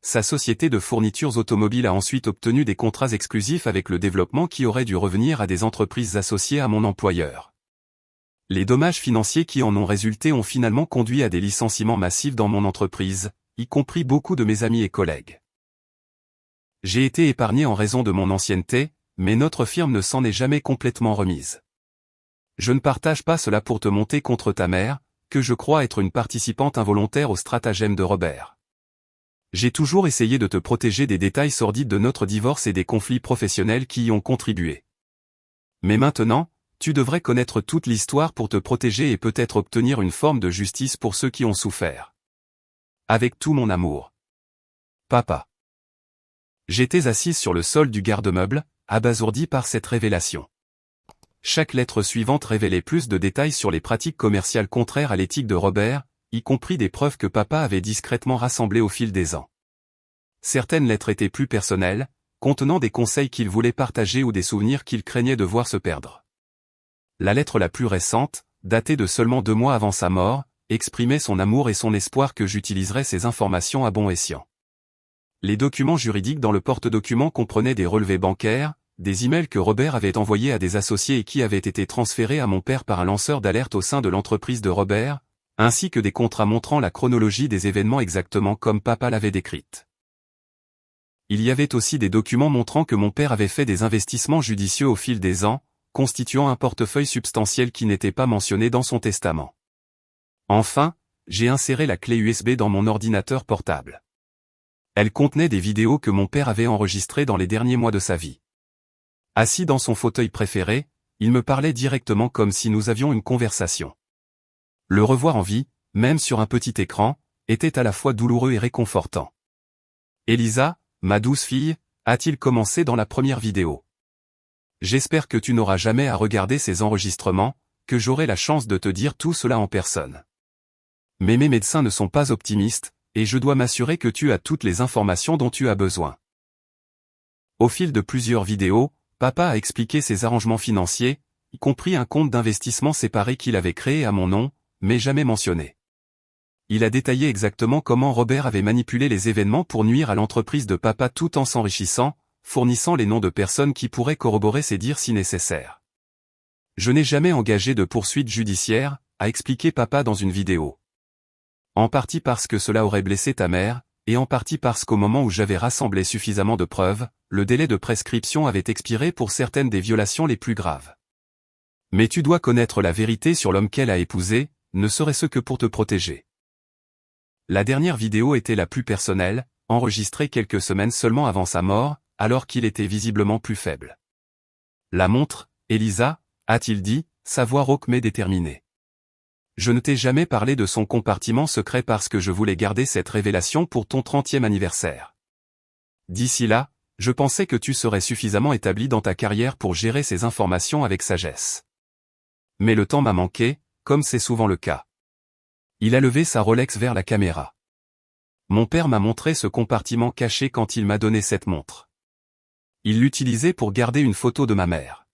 A: Sa société de fournitures automobiles a ensuite obtenu des contrats exclusifs avec le développement qui auraient dû revenir à des entreprises associées à mon employeur. Les dommages financiers qui en ont résulté ont finalement conduit à des licenciements massifs dans mon entreprise, y compris beaucoup de mes amis et collègues. J'ai été épargné en raison de mon ancienneté, mais notre firme ne s'en est jamais complètement remise. Je ne partage pas cela pour te monter contre ta mère, que je crois être une participante involontaire au stratagème de Robert. J'ai toujours essayé de te protéger des détails sordides de notre divorce et des conflits professionnels qui y ont contribué. Mais maintenant, tu devrais connaître toute l'histoire pour te protéger et peut-être obtenir une forme de justice pour ceux qui ont souffert. Avec tout mon amour. Papa. J'étais assise sur le sol du garde-meuble, abasourdi par cette révélation. Chaque lettre suivante révélait plus de détails sur les pratiques commerciales contraires à l'éthique de Robert, y compris des preuves que papa avait discrètement rassemblées au fil des ans. Certaines lettres étaient plus personnelles, contenant des conseils qu'il voulait partager ou des souvenirs qu'il craignait de voir se perdre. La lettre la plus récente, datée de seulement 2 mois avant sa mort, exprimait son amour et son espoir que j'utiliserais ces informations à bon escient. Les documents juridiques dans le porte-documents comprenaient des relevés bancaires, des emails que Robert avait envoyés à des associés et qui avaient été transférés à mon père par un lanceur d'alerte au sein de l'entreprise de Robert, ainsi que des contrats montrant la chronologie des événements exactement comme papa l'avait décrite. Il y avait aussi des documents montrant que mon père avait fait des investissements judicieux au fil des ans, constituant un portefeuille substantiel qui n'était pas mentionné dans son testament. Enfin, j'ai inséré la clé USB dans mon ordinateur portable. Elle contenait des vidéos que mon père avait enregistrées dans les derniers mois de sa vie. Assis dans son fauteuil préféré, il me parlait directement comme si nous avions une conversation. Le revoir en vie, même sur un petit écran, était à la fois douloureux et réconfortant. « Elisa, ma douce fille », a-t-il commencé dans la première vidéo. « J'espère que tu n'auras jamais à regarder ces enregistrements, que j'aurai la chance de te dire tout cela en personne. Mais mes médecins ne sont pas optimistes, et je dois m'assurer que tu as toutes les informations dont tu as besoin. » Au fil de plusieurs vidéos, papa a expliqué ses arrangements financiers, y compris un compte d'investissement séparé qu'il avait créé à mon nom, mais jamais mentionné. Il a détaillé exactement comment Robert avait manipulé les événements pour nuire à l'entreprise de papa tout en s'enrichissant, fournissant les noms de personnes qui pourraient corroborer ses dires si nécessaire. Je n'ai jamais engagé de poursuite judiciaire, a expliqué papa dans une vidéo. En partie parce que cela aurait blessé ta mère, et en partie parce qu'au moment où j'avais rassemblé suffisamment de preuves, le délai de prescription avait expiré pour certaines des violations les plus graves. Mais tu dois connaître la vérité sur l'homme qu'elle a épousé, ne serait-ce que pour te protéger. La dernière vidéo était la plus personnelle, enregistrée quelques semaines seulement avant sa mort, alors qu'il était visiblement plus faible. La montre, Elisa, a-t-il dit, sa voix rauque mais déterminée. Je ne t'ai jamais parlé de son compartiment secret parce que je voulais garder cette révélation pour ton 30e anniversaire. D'ici là, je pensais que tu serais suffisamment établi dans ta carrière pour gérer ces informations avec sagesse. Mais le temps m'a manqué, comme c'est souvent le cas. Il a levé sa Rolex vers la caméra. Mon père m'a montré ce compartiment caché quand il m'a donné cette montre. Il l'utilisait pour garder une photo de ma mère.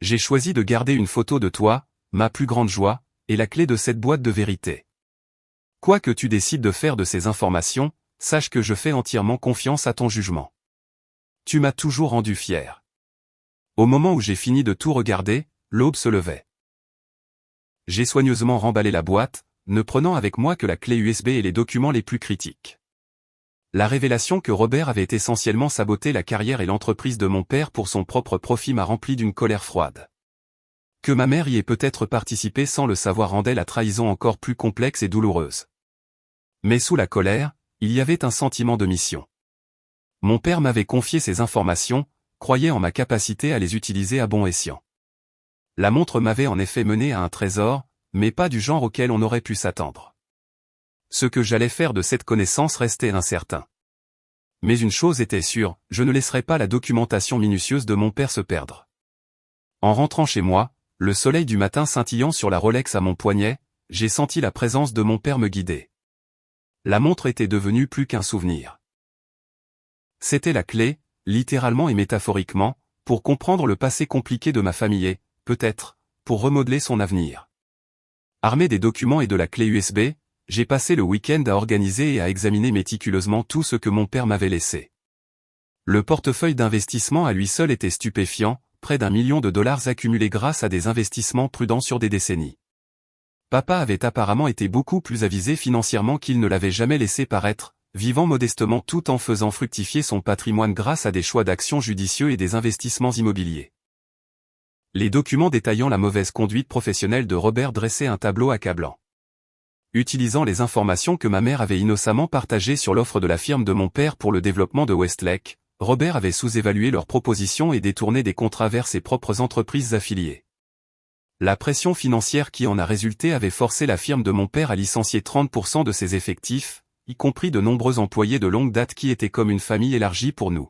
A: J'ai choisi de garder une photo de toi, ma plus grande joie, et la clé de cette boîte de vérité. Quoi que tu décides de faire de ces informations, sache que je fais entièrement confiance à ton jugement. Tu m'as toujours rendu fier. Au moment où j'ai fini de tout regarder, l'aube se levait. J'ai soigneusement remballé la boîte, ne prenant avec moi que la clé USB et les documents les plus critiques. La révélation que Robert avait essentiellement saboté la carrière et l'entreprise de mon père pour son propre profit m'a rempli d'une colère froide. Que ma mère y ait peut-être participé sans le savoir rendait la trahison encore plus complexe et douloureuse. Mais sous la colère, il y avait un sentiment de mission. Mon père m'avait confié ces informations, croyait en ma capacité à les utiliser à bon escient. La montre m'avait en effet mené à un trésor, mais pas du genre auquel on aurait pu s'attendre. Ce que j'allais faire de cette connaissance restait incertain. Mais une chose était sûre, je ne laisserais pas la documentation minutieuse de mon père se perdre. En rentrant chez moi, le soleil du matin scintillant sur la Rolex à mon poignet, j'ai senti la présence de mon père me guider. La montre était devenue plus qu'un souvenir. C'était la clé, littéralement et métaphoriquement, pour comprendre le passé compliqué de ma famille et, peut-être, pour remodeler son avenir. Armé des documents et de la clé USB, j'ai passé le week-end à organiser et à examiner méticuleusement tout ce que mon père m'avait laissé. Le portefeuille d'investissement à lui seul était stupéfiant, près d'1 million de dollars accumulés grâce à des investissements prudents sur des décennies. Papa avait apparemment été beaucoup plus avisé financièrement qu'il ne l'avait jamais laissé paraître, vivant modestement tout en faisant fructifier son patrimoine grâce à des choix d'actions judicieux et des investissements immobiliers. Les documents détaillant la mauvaise conduite professionnelle de Robert dressaient un tableau accablant. Utilisant les informations que ma mère avait innocemment partagées sur l'offre de la firme de mon père pour le développement de Westlake, Robert avait sous-évalué leurs propositions et détourné des contrats vers ses propres entreprises affiliées. La pression financière qui en a résulté avait forcé la firme de mon père à licencier 30% de ses effectifs, y compris de nombreux employés de longue date qui étaient comme une famille élargie pour nous.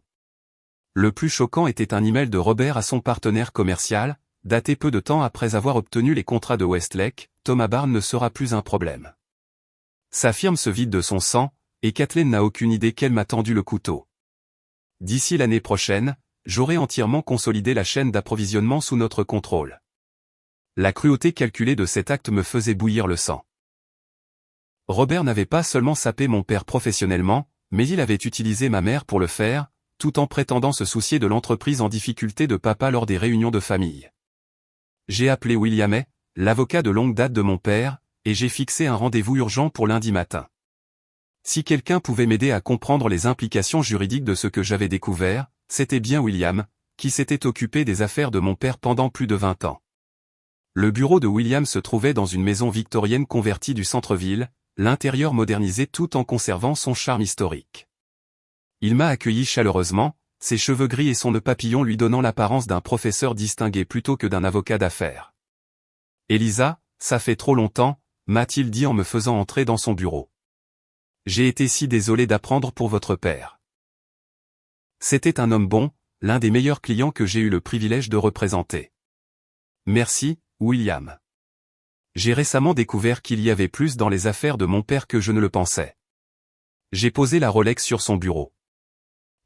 A: Le plus choquant était un email de Robert à son partenaire commercial, daté peu de temps après avoir obtenu les contrats de Westlake: Thomas Barnes ne sera plus un problème. Sa firme se vide de son sang, et Kathleen n'a aucune idée qu'elle m'a tendu le couteau. D'ici l'année prochaine, j'aurai entièrement consolidé la chaîne d'approvisionnement sous notre contrôle. La cruauté calculée de cet acte me faisait bouillir le sang. Robert n'avait pas seulement sapé mon père professionnellement, mais il avait utilisé ma mère pour le faire, tout en prétendant se soucier de l'entreprise en difficulté de papa lors des réunions de famille. J'ai appelé William Hay, l'avocat de longue date de mon père, et j'ai fixé un rendez-vous urgent pour lundi matin. Si quelqu'un pouvait m'aider à comprendre les implications juridiques de ce que j'avais découvert, c'était bien William, qui s'était occupé des affaires de mon père pendant plus de 20 ans. Le bureau de William se trouvait dans une maison victorienne convertie du centre-ville, l'intérieur modernisé tout en conservant son charme historique. Il m'a accueilli chaleureusement, ses cheveux gris et son nœud papillon lui donnant l'apparence d'un professeur distingué plutôt que d'un avocat d'affaires. « Elisa, ça fait trop longtemps », m'a-t-il dit en me faisant entrer dans son bureau. « J'ai été si désolé d'apprendre pour votre père. » C'était un homme bon, l'un des meilleurs clients que j'ai eu le privilège de représenter. « Merci, William. J'ai récemment découvert qu'il y avait plus dans les affaires de mon père que je ne le pensais. » J'ai posé la Rolex sur son bureau.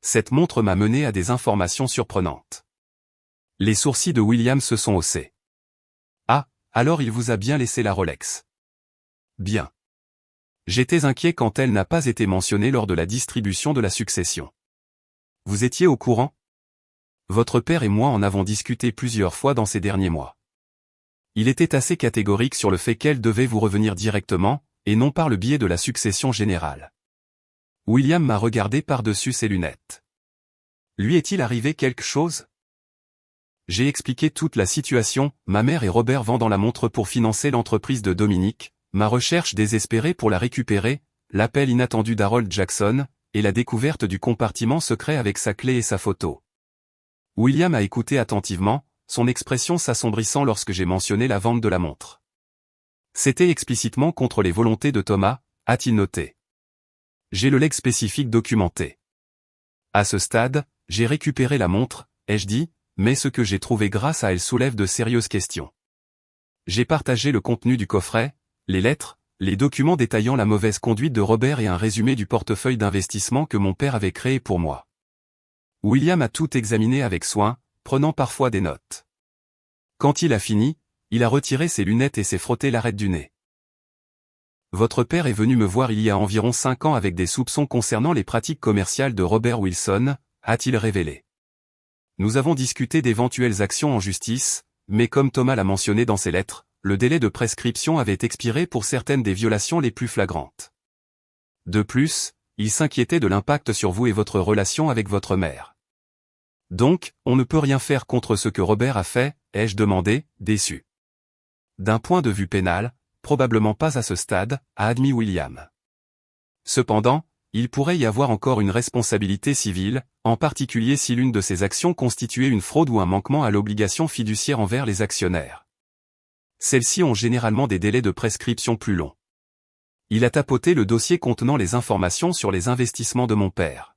A: Cette montre m'a mené à des informations surprenantes. Les sourcils de William se sont haussés. « Ah, alors il vous a bien laissé la Rolex. » Bien. J'étais inquiet quand elle n'a pas été mentionnée lors de la distribution de la succession. Vous étiez au courant? Votre père et moi en avons discuté plusieurs fois dans ces derniers mois. Il était assez catégorique sur le fait qu'elle devait vous revenir directement, et non par le biais de la succession générale. William m'a regardé par-dessus ses lunettes. Lui est-il arrivé quelque chose? J'ai expliqué toute la situation, ma mère et Robert vendant la montre pour financer l'entreprise de Dominique, ma recherche désespérée pour la récupérer, l'appel inattendu d'Harold Jackson, et la découverte du compartiment secret avec sa clé et sa photo. William a écouté attentivement, son expression s'assombrissant lorsque j'ai mentionné la vente de la montre. C'était explicitement contre les volontés de Thomas, a-t-il noté. J'ai le legs spécifique documenté. À ce stade, j'ai récupéré la montre, ai-je dit, mais ce que j'ai trouvé grâce à elle soulève de sérieuses questions. J'ai partagé le contenu du coffret, les lettres, les documents détaillant la mauvaise conduite de Robert et un résumé du portefeuille d'investissement que mon père avait créé pour moi. William a tout examiné avec soin, prenant parfois des notes. Quand il a fini, il a retiré ses lunettes et s'est frotté l'arête du nez. Votre père est venu me voir il y a environ 5 ans avec des soupçons concernant les pratiques commerciales de Robert Wilson, a-t-il révélé. Nous avons discuté d'éventuelles actions en justice, mais comme Thomas l'a mentionné dans ses lettres, le délai de prescription avait expiré pour certaines des violations les plus flagrantes. De plus, il s'inquiétait de l'impact sur vous et votre relation avec votre mère. Donc, on ne peut rien faire contre ce que Robert a fait, ai-je demandé, déçu. D'un point de vue pénal, probablement pas à ce stade, a admis William. Cependant, il pourrait y avoir encore une responsabilité civile, en particulier si l'une de ces actions constituait une fraude ou un manquement à l'obligation fiduciaire envers les actionnaires. Celles-ci ont généralement des délais de prescription plus longs. Il a tapoté le dossier contenant les informations sur les investissements de mon père.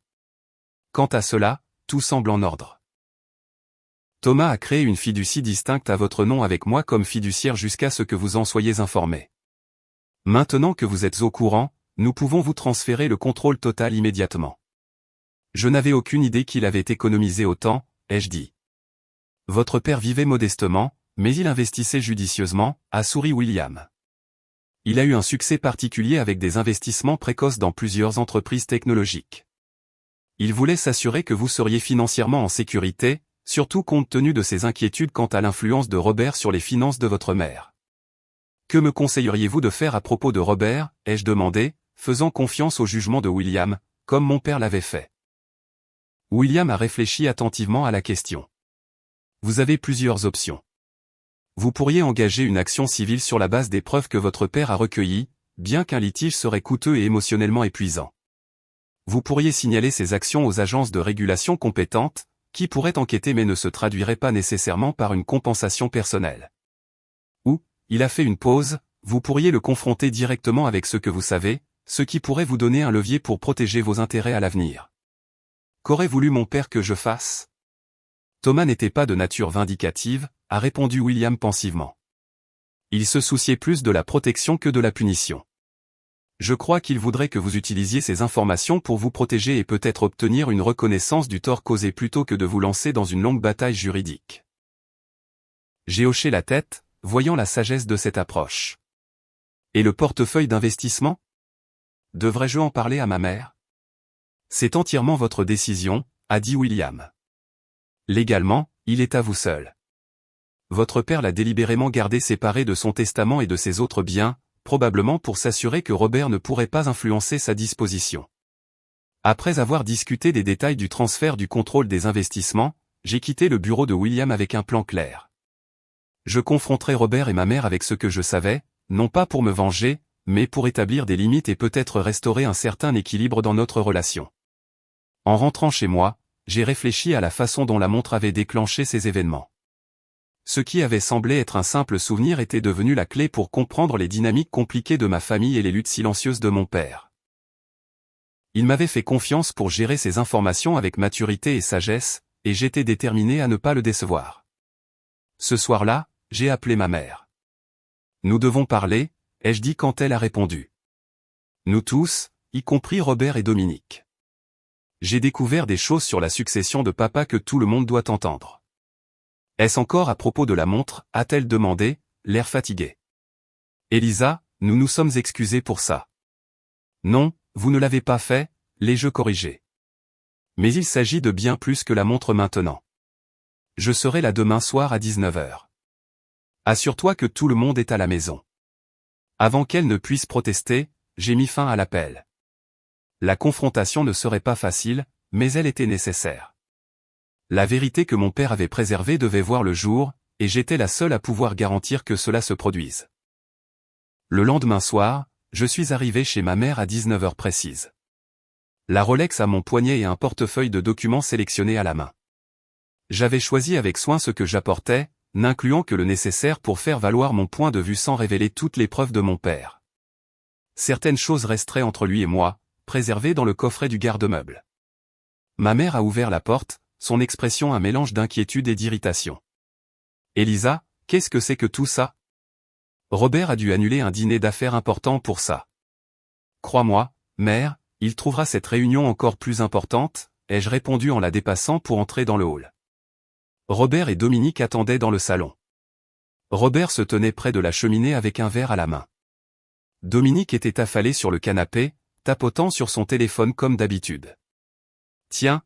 A: Quant à cela, tout semble en ordre. Thomas a créé une fiducie distincte à votre nom avec moi comme fiduciaire jusqu'à ce que vous en soyez informé. Maintenant que vous êtes au courant, nous pouvons vous transférer le contrôle total immédiatement. Je n'avais aucune idée qu'il avait économisé autant, ai-je dit. Votre père vivait modestement, mais il investissait judicieusement, a souri William. Il a eu un succès particulier avec des investissements précoces dans plusieurs entreprises technologiques. Il voulait s'assurer que vous seriez financièrement en sécurité, Surtout compte tenu de ses inquiétudes quant à l'influence de Robert sur les finances de votre mère. Que me conseilleriez-vous de faire à propos de Robert, ai-je demandé, faisant confiance au jugement de William, comme mon père l'avait fait. William a réfléchi attentivement à la question. Vous avez plusieurs options. Vous pourriez engager une action civile sur la base des preuves que votre père a recueillies, bien qu'un litige serait coûteux et émotionnellement épuisant. Vous pourriez signaler ces actions aux agences de régulation compétentes, qui pourraient enquêter mais ne se traduiraient pas nécessairement par une compensation personnelle. Ou, il a fait une pause, vous pourriez le confronter directement avec ce que vous savez, ce qui pourrait vous donner un levier pour protéger vos intérêts à l'avenir. Qu'aurait voulu mon père que je fasse? Thomas n'était pas de nature vindicative, a répondu William pensivement. Il se souciait plus de la protection que de la punition. Je crois qu'il voudrait que vous utilisiez ces informations pour vous protéger et peut-être obtenir une reconnaissance du tort causé plutôt que de vous lancer dans une longue bataille juridique. J'ai hoché la tête, voyant la sagesse de cette approche. Et le portefeuille d'investissement? Devrais-je en parler à ma mère? C'est entièrement votre décision, a dit William. Légalement, il est à vous seul. Votre père l'a délibérément gardé séparé de son testament et de ses autres biens, probablement pour s'assurer que Robert ne pourrait pas influencer sa disposition. Après avoir discuté des détails du transfert du contrôle des investissements, j'ai quitté le bureau de William avec un plan clair. Je confronterai Robert et ma mère avec ce que je savais, non pas pour me venger, mais pour établir des limites et peut-être restaurer un certain équilibre dans notre relation. En rentrant chez moi, j'ai réfléchi à la façon dont la montre avait déclenché ces événements. Ce qui avait semblé être un simple souvenir était devenu la clé pour comprendre les dynamiques compliquées de ma famille et les luttes silencieuses de mon père. Il m'avait fait confiance pour gérer ces informations avec maturité et sagesse, et j'étais déterminé à ne pas le décevoir. Ce soir-là, j'ai appelé ma mère. Nous devons parler, ai-je dit quand elle a répondu. Nous tous, y compris Robert et Dominique. J'ai découvert des choses sur la succession de papa que tout le monde doit entendre. Est-ce encore à propos de la montre, a-t-elle demandé, l'air fatigué. Elisa, nous nous sommes excusés pour ça. Non, vous ne l'avez pas fait, l'ai-je corrigé. Mais il s'agit de bien plus que la montre maintenant. Je serai là demain soir à 19h. Assure-toi que tout le monde est à la maison. Avant qu'elle ne puisse protester, j'ai mis fin à l'appel. La confrontation ne serait pas facile, mais elle était nécessaire. La vérité que mon père avait préservée devait voir le jour, et j'étais la seule à pouvoir garantir que cela se produise. Le lendemain soir, je suis arrivé chez ma mère à 19h précise. La Rolex à mon poignet et un portefeuille de documents sélectionnés à la main. J'avais choisi avec soin ce que j'apportais, n'incluant que le nécessaire pour faire valoir mon point de vue sans révéler toutes les preuves de mon père. Certaines choses resteraient entre lui et moi, préservées dans le coffret du garde-meuble. Ma mère a ouvert la porte, son expression un mélange d'inquiétude et d'irritation. « Elisa, qu'est-ce que c'est que tout ça? Robert a dû annuler un dîner d'affaires important pour ça. Crois-moi, mère, il trouvera cette réunion encore plus importante, ai-je répondu en la dépassant pour entrer dans le hall. Robert et Dominique attendaient dans le salon. Robert se tenait près de la cheminée avec un verre à la main. Dominique était affalé sur le canapé, tapotant sur son téléphone comme d'habitude. « Tiens,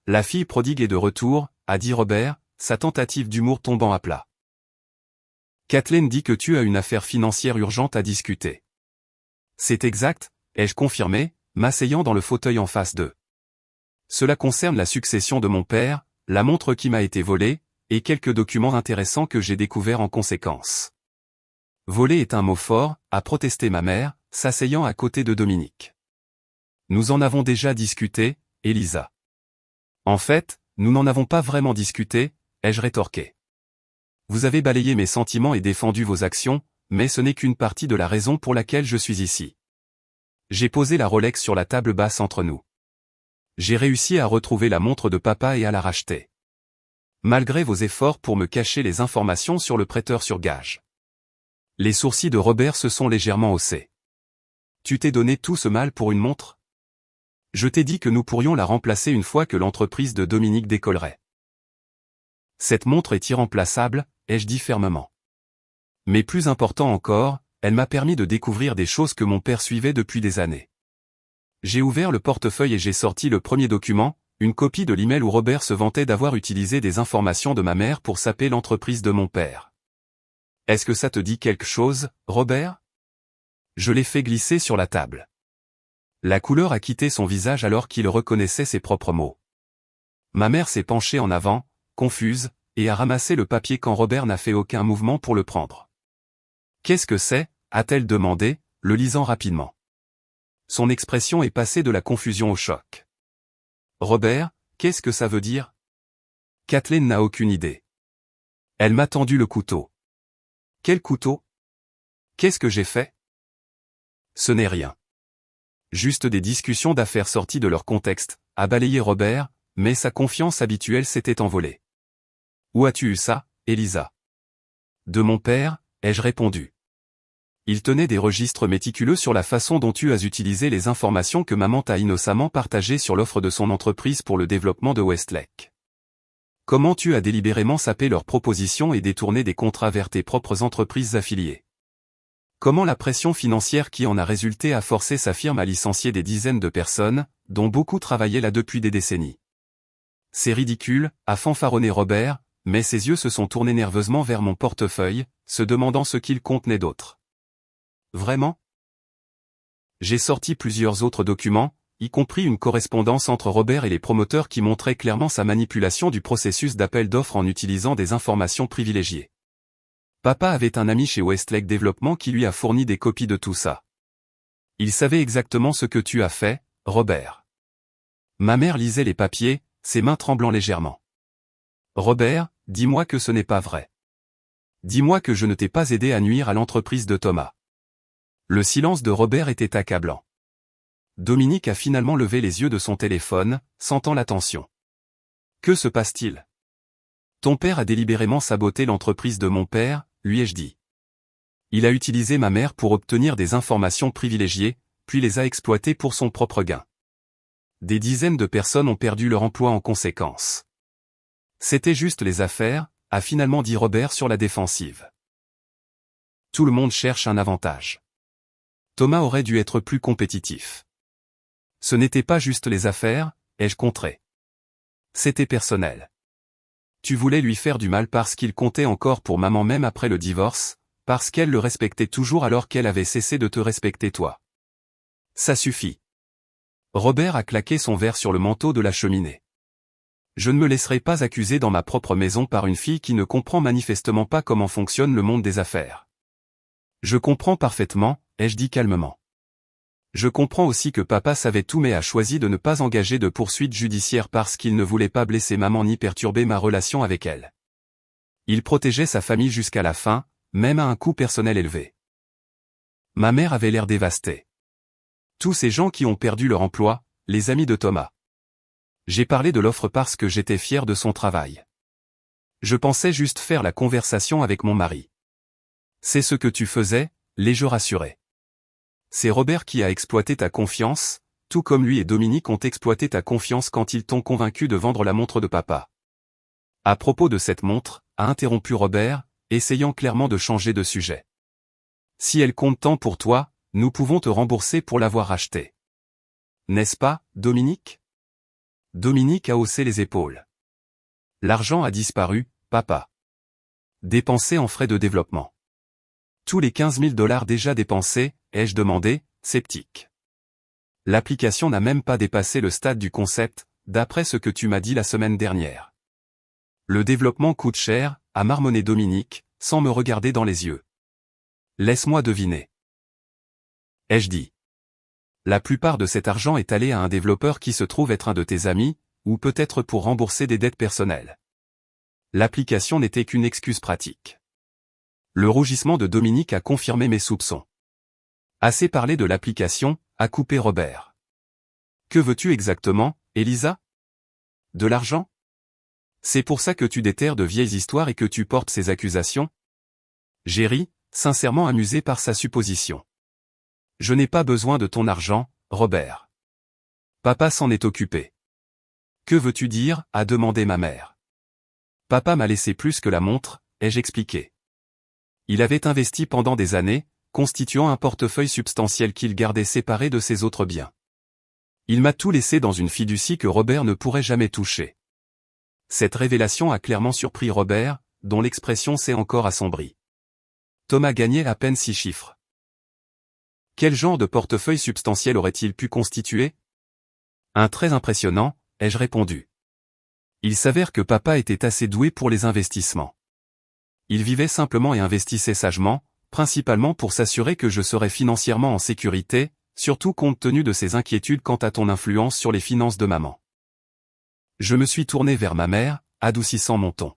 A: la fille prodigue est de retour, a dit Robert, sa tentative d'humour tombant à plat. Kathleen dit que tu as une affaire financière urgente à discuter. C'est exact, ai-je confirmé, m'asseyant dans le fauteuil en face d'eux. Cela concerne la succession de mon père, la montre qui m'a été volée, et quelques documents intéressants que j'ai découverts en conséquence. Voler est un mot fort, a protesté ma mère, s'asseyant à côté de Dominique. Nous en avons déjà discuté, Elisa. En fait, nous n'en avons pas vraiment discuté, ai-je rétorqué. Vous avez balayé mes sentiments et défendu vos actions, mais ce n'est qu'une partie de la raison pour laquelle je suis ici. J'ai posé la Rolex sur la table basse entre nous. J'ai réussi à retrouver la montre de papa et à la racheter. Malgré vos efforts pour me cacher les informations sur le prêteur sur gage. Les sourcils de Robert se sont légèrement haussés. Tu t'es donné tout ce mal pour une montre? Je t'ai dit que nous pourrions la remplacer une fois que l'entreprise de Dominique décollerait. Cette montre est irremplaçable, ai-je dit fermement. Mais plus important encore, elle m'a permis de découvrir des choses que mon père suivait depuis des années. J'ai ouvert le portefeuille et j'ai sorti le premier document, une copie de l'email où Robert se vantait d'avoir utilisé des informations de ma mère pour saper l'entreprise de mon père. Est-ce que ça te dit quelque chose, Robert? Je l'ai fait glisser sur la table. La couleur a quitté son visage alors qu'il reconnaissait ses propres mots. Ma mère s'est penchée en avant, confuse, et a ramassé le papier quand Robert n'a fait aucun mouvement pour le prendre. « Qu'est-ce que c'est » a-t-elle demandé, le lisant rapidement. Son expression est passée de la confusion au choc. « Robert, qu'est-ce que ça veut dire » Kathleen n'a aucune idée. Elle m'a tendu le couteau. « Quel couteau ? Qu'est-ce que j'ai fait ?» Ce n'est rien. Juste des discussions d'affaires sorties de leur contexte, a balayé Robert, mais sa confiance habituelle s'était envolée. « Où as-tu eu ça, Elisa ?» De mon père, ai-je répondu. Il tenait des registres méticuleux sur la façon dont tu as utilisé les informations que maman t'a innocemment partagées sur l'offre de son entreprise pour le développement de Westlake. Comment tu as délibérément sapé leurs propositions et détourné des contrats vers tes propres entreprises affiliées. Comment la pression financière qui en a résulté a forcé sa firme à licencier des dizaines de personnes, dont beaucoup travaillaient là depuis des décennies. C'est ridicule, a fanfaronné Robert, mais ses yeux se sont tournés nerveusement vers mon portefeuille, se demandant ce qu'il contenait d'autre. Vraiment ? J'ai sorti plusieurs autres documents, y compris une correspondance entre Robert et les promoteurs qui montrait clairement sa manipulation du processus d'appel d'offres en utilisant des informations privilégiées. Papa avait un ami chez Westlake Développement qui lui a fourni des copies de tout ça. Il savait exactement ce que tu as fait, Robert. Ma mère lisait les papiers, ses mains tremblant légèrement. Robert, dis-moi que ce n'est pas vrai. Dis-moi que je ne t'ai pas aidé à nuire à l'entreprise de Thomas. Le silence de Robert était accablant. Dominique a finalement levé les yeux de son téléphone, sentant la tension. Que se passe-t-il? Ton père a délibérément saboté l'entreprise de mon père, lui ai-je dit. Il a utilisé ma mère pour obtenir des informations privilégiées, puis les a exploitées pour son propre gain. Des dizaines de personnes ont perdu leur emploi en conséquence. C'était juste les affaires, a finalement dit Robert sur la défensive. Tout le monde cherche un avantage. Thomas aurait dû être plus compétitif. Ce n'était pas juste les affaires, ai-je contré. C'était personnel. Tu voulais lui faire du mal parce qu'il comptait encore pour maman même après le divorce, parce qu'elle le respectait toujours alors qu'elle avait cessé de te respecter toi. Ça suffit. Robert a claqué son verre sur le manteau de la cheminée. Je ne me laisserai pas accuser dans ma propre maison par une fille qui ne comprend manifestement pas comment fonctionne le monde des affaires. Je comprends parfaitement, ai-je dit calmement. Je comprends aussi que papa savait tout mais a choisi de ne pas engager de poursuite judiciaire parce qu'il ne voulait pas blesser maman ni perturber ma relation avec elle. Il protégeait sa famille jusqu'à la fin, même à un coût personnel élevé. Ma mère avait l'air dévastée. Tous ces gens qui ont perdu leur emploi, les amis de Thomas. J'ai parlé de l'offre parce que j'étais fier de son travail. Je pensais juste faire la conversation avec mon mari. C'est ce que tu faisais, l'ai-je rassuré. C'est Robert qui a exploité ta confiance, tout comme lui et Dominique ont exploité ta confiance quand ils t'ont convaincu de vendre la montre de papa. À propos de cette montre, a interrompu Robert, essayant clairement de changer de sujet. Si elle compte tant pour toi, nous pouvons te rembourser pour l'avoir achetée. N'est-ce pas, Dominique? Dominique a haussé les épaules. L'argent a disparu, papa. Dépensé en frais de développement. Tous les 15 000 $ déjà dépensés, ai-je demandé, sceptique. L'application n'a même pas dépassé le stade du concept, d'après ce que tu m'as dit la semaine dernière. Le développement coûte cher, a marmonné Dominique, sans me regarder dans les yeux. Laisse-moi deviner. Ai-je dit. La plupart de cet argent est allé à un développeur qui se trouve être un de tes amis, ou peut-être pour rembourser des dettes personnelles. L'application n'était qu'une excuse pratique. Le rougissement de Dominique a confirmé mes soupçons. Assez parlé de l'application, a coupé Robert. Que veux-tu exactement, Elisa? De l'argent? C'est pour ça que tu déterres de vieilles histoires et que tu portes ces accusations? J'ai ri, sincèrement amusé par sa supposition. Je n'ai pas besoin de ton argent, Robert. Papa s'en est occupé. Que veux-tu dire, a demandé ma mère. Papa m'a laissé plus que la montre, ai-je expliqué. Il avait investi pendant des années, constituant un portefeuille substantiel qu'il gardait séparé de ses autres biens. Il m'a tout laissé dans une fiducie que Robert ne pourrait jamais toucher. Cette révélation a clairement surpris Robert, dont l'expression s'est encore assombrie. Thomas gagnait à peine 6 chiffres. Quel genre de portefeuille substantiel aurait-il pu constituer? Un très impressionnant, ai-je répondu. Il s'avère que papa était assez doué pour les investissements. Il vivait simplement et investissait sagement, principalement pour s'assurer que je serais financièrement en sécurité, surtout compte tenu de ses inquiétudes quant à ton influence sur les finances de maman. Je me suis tourné vers ma mère, adoucissant mon ton.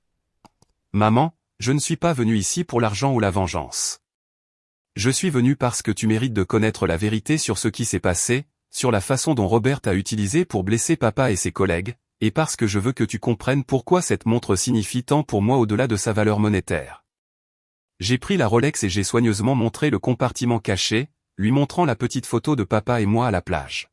A: Maman, je ne suis pas venu ici pour l'argent ou la vengeance. Je suis venu parce que tu mérites de connaître la vérité sur ce qui s'est passé, sur la façon dont Robert t'a utilisé pour blesser papa et ses collègues, et parce que je veux que tu comprennes pourquoi cette montre signifie tant pour moi au-delà de sa valeur monétaire. J'ai pris la Rolex et j'ai soigneusement montré le compartiment caché, lui montrant la petite photo de papa et moi à la plage.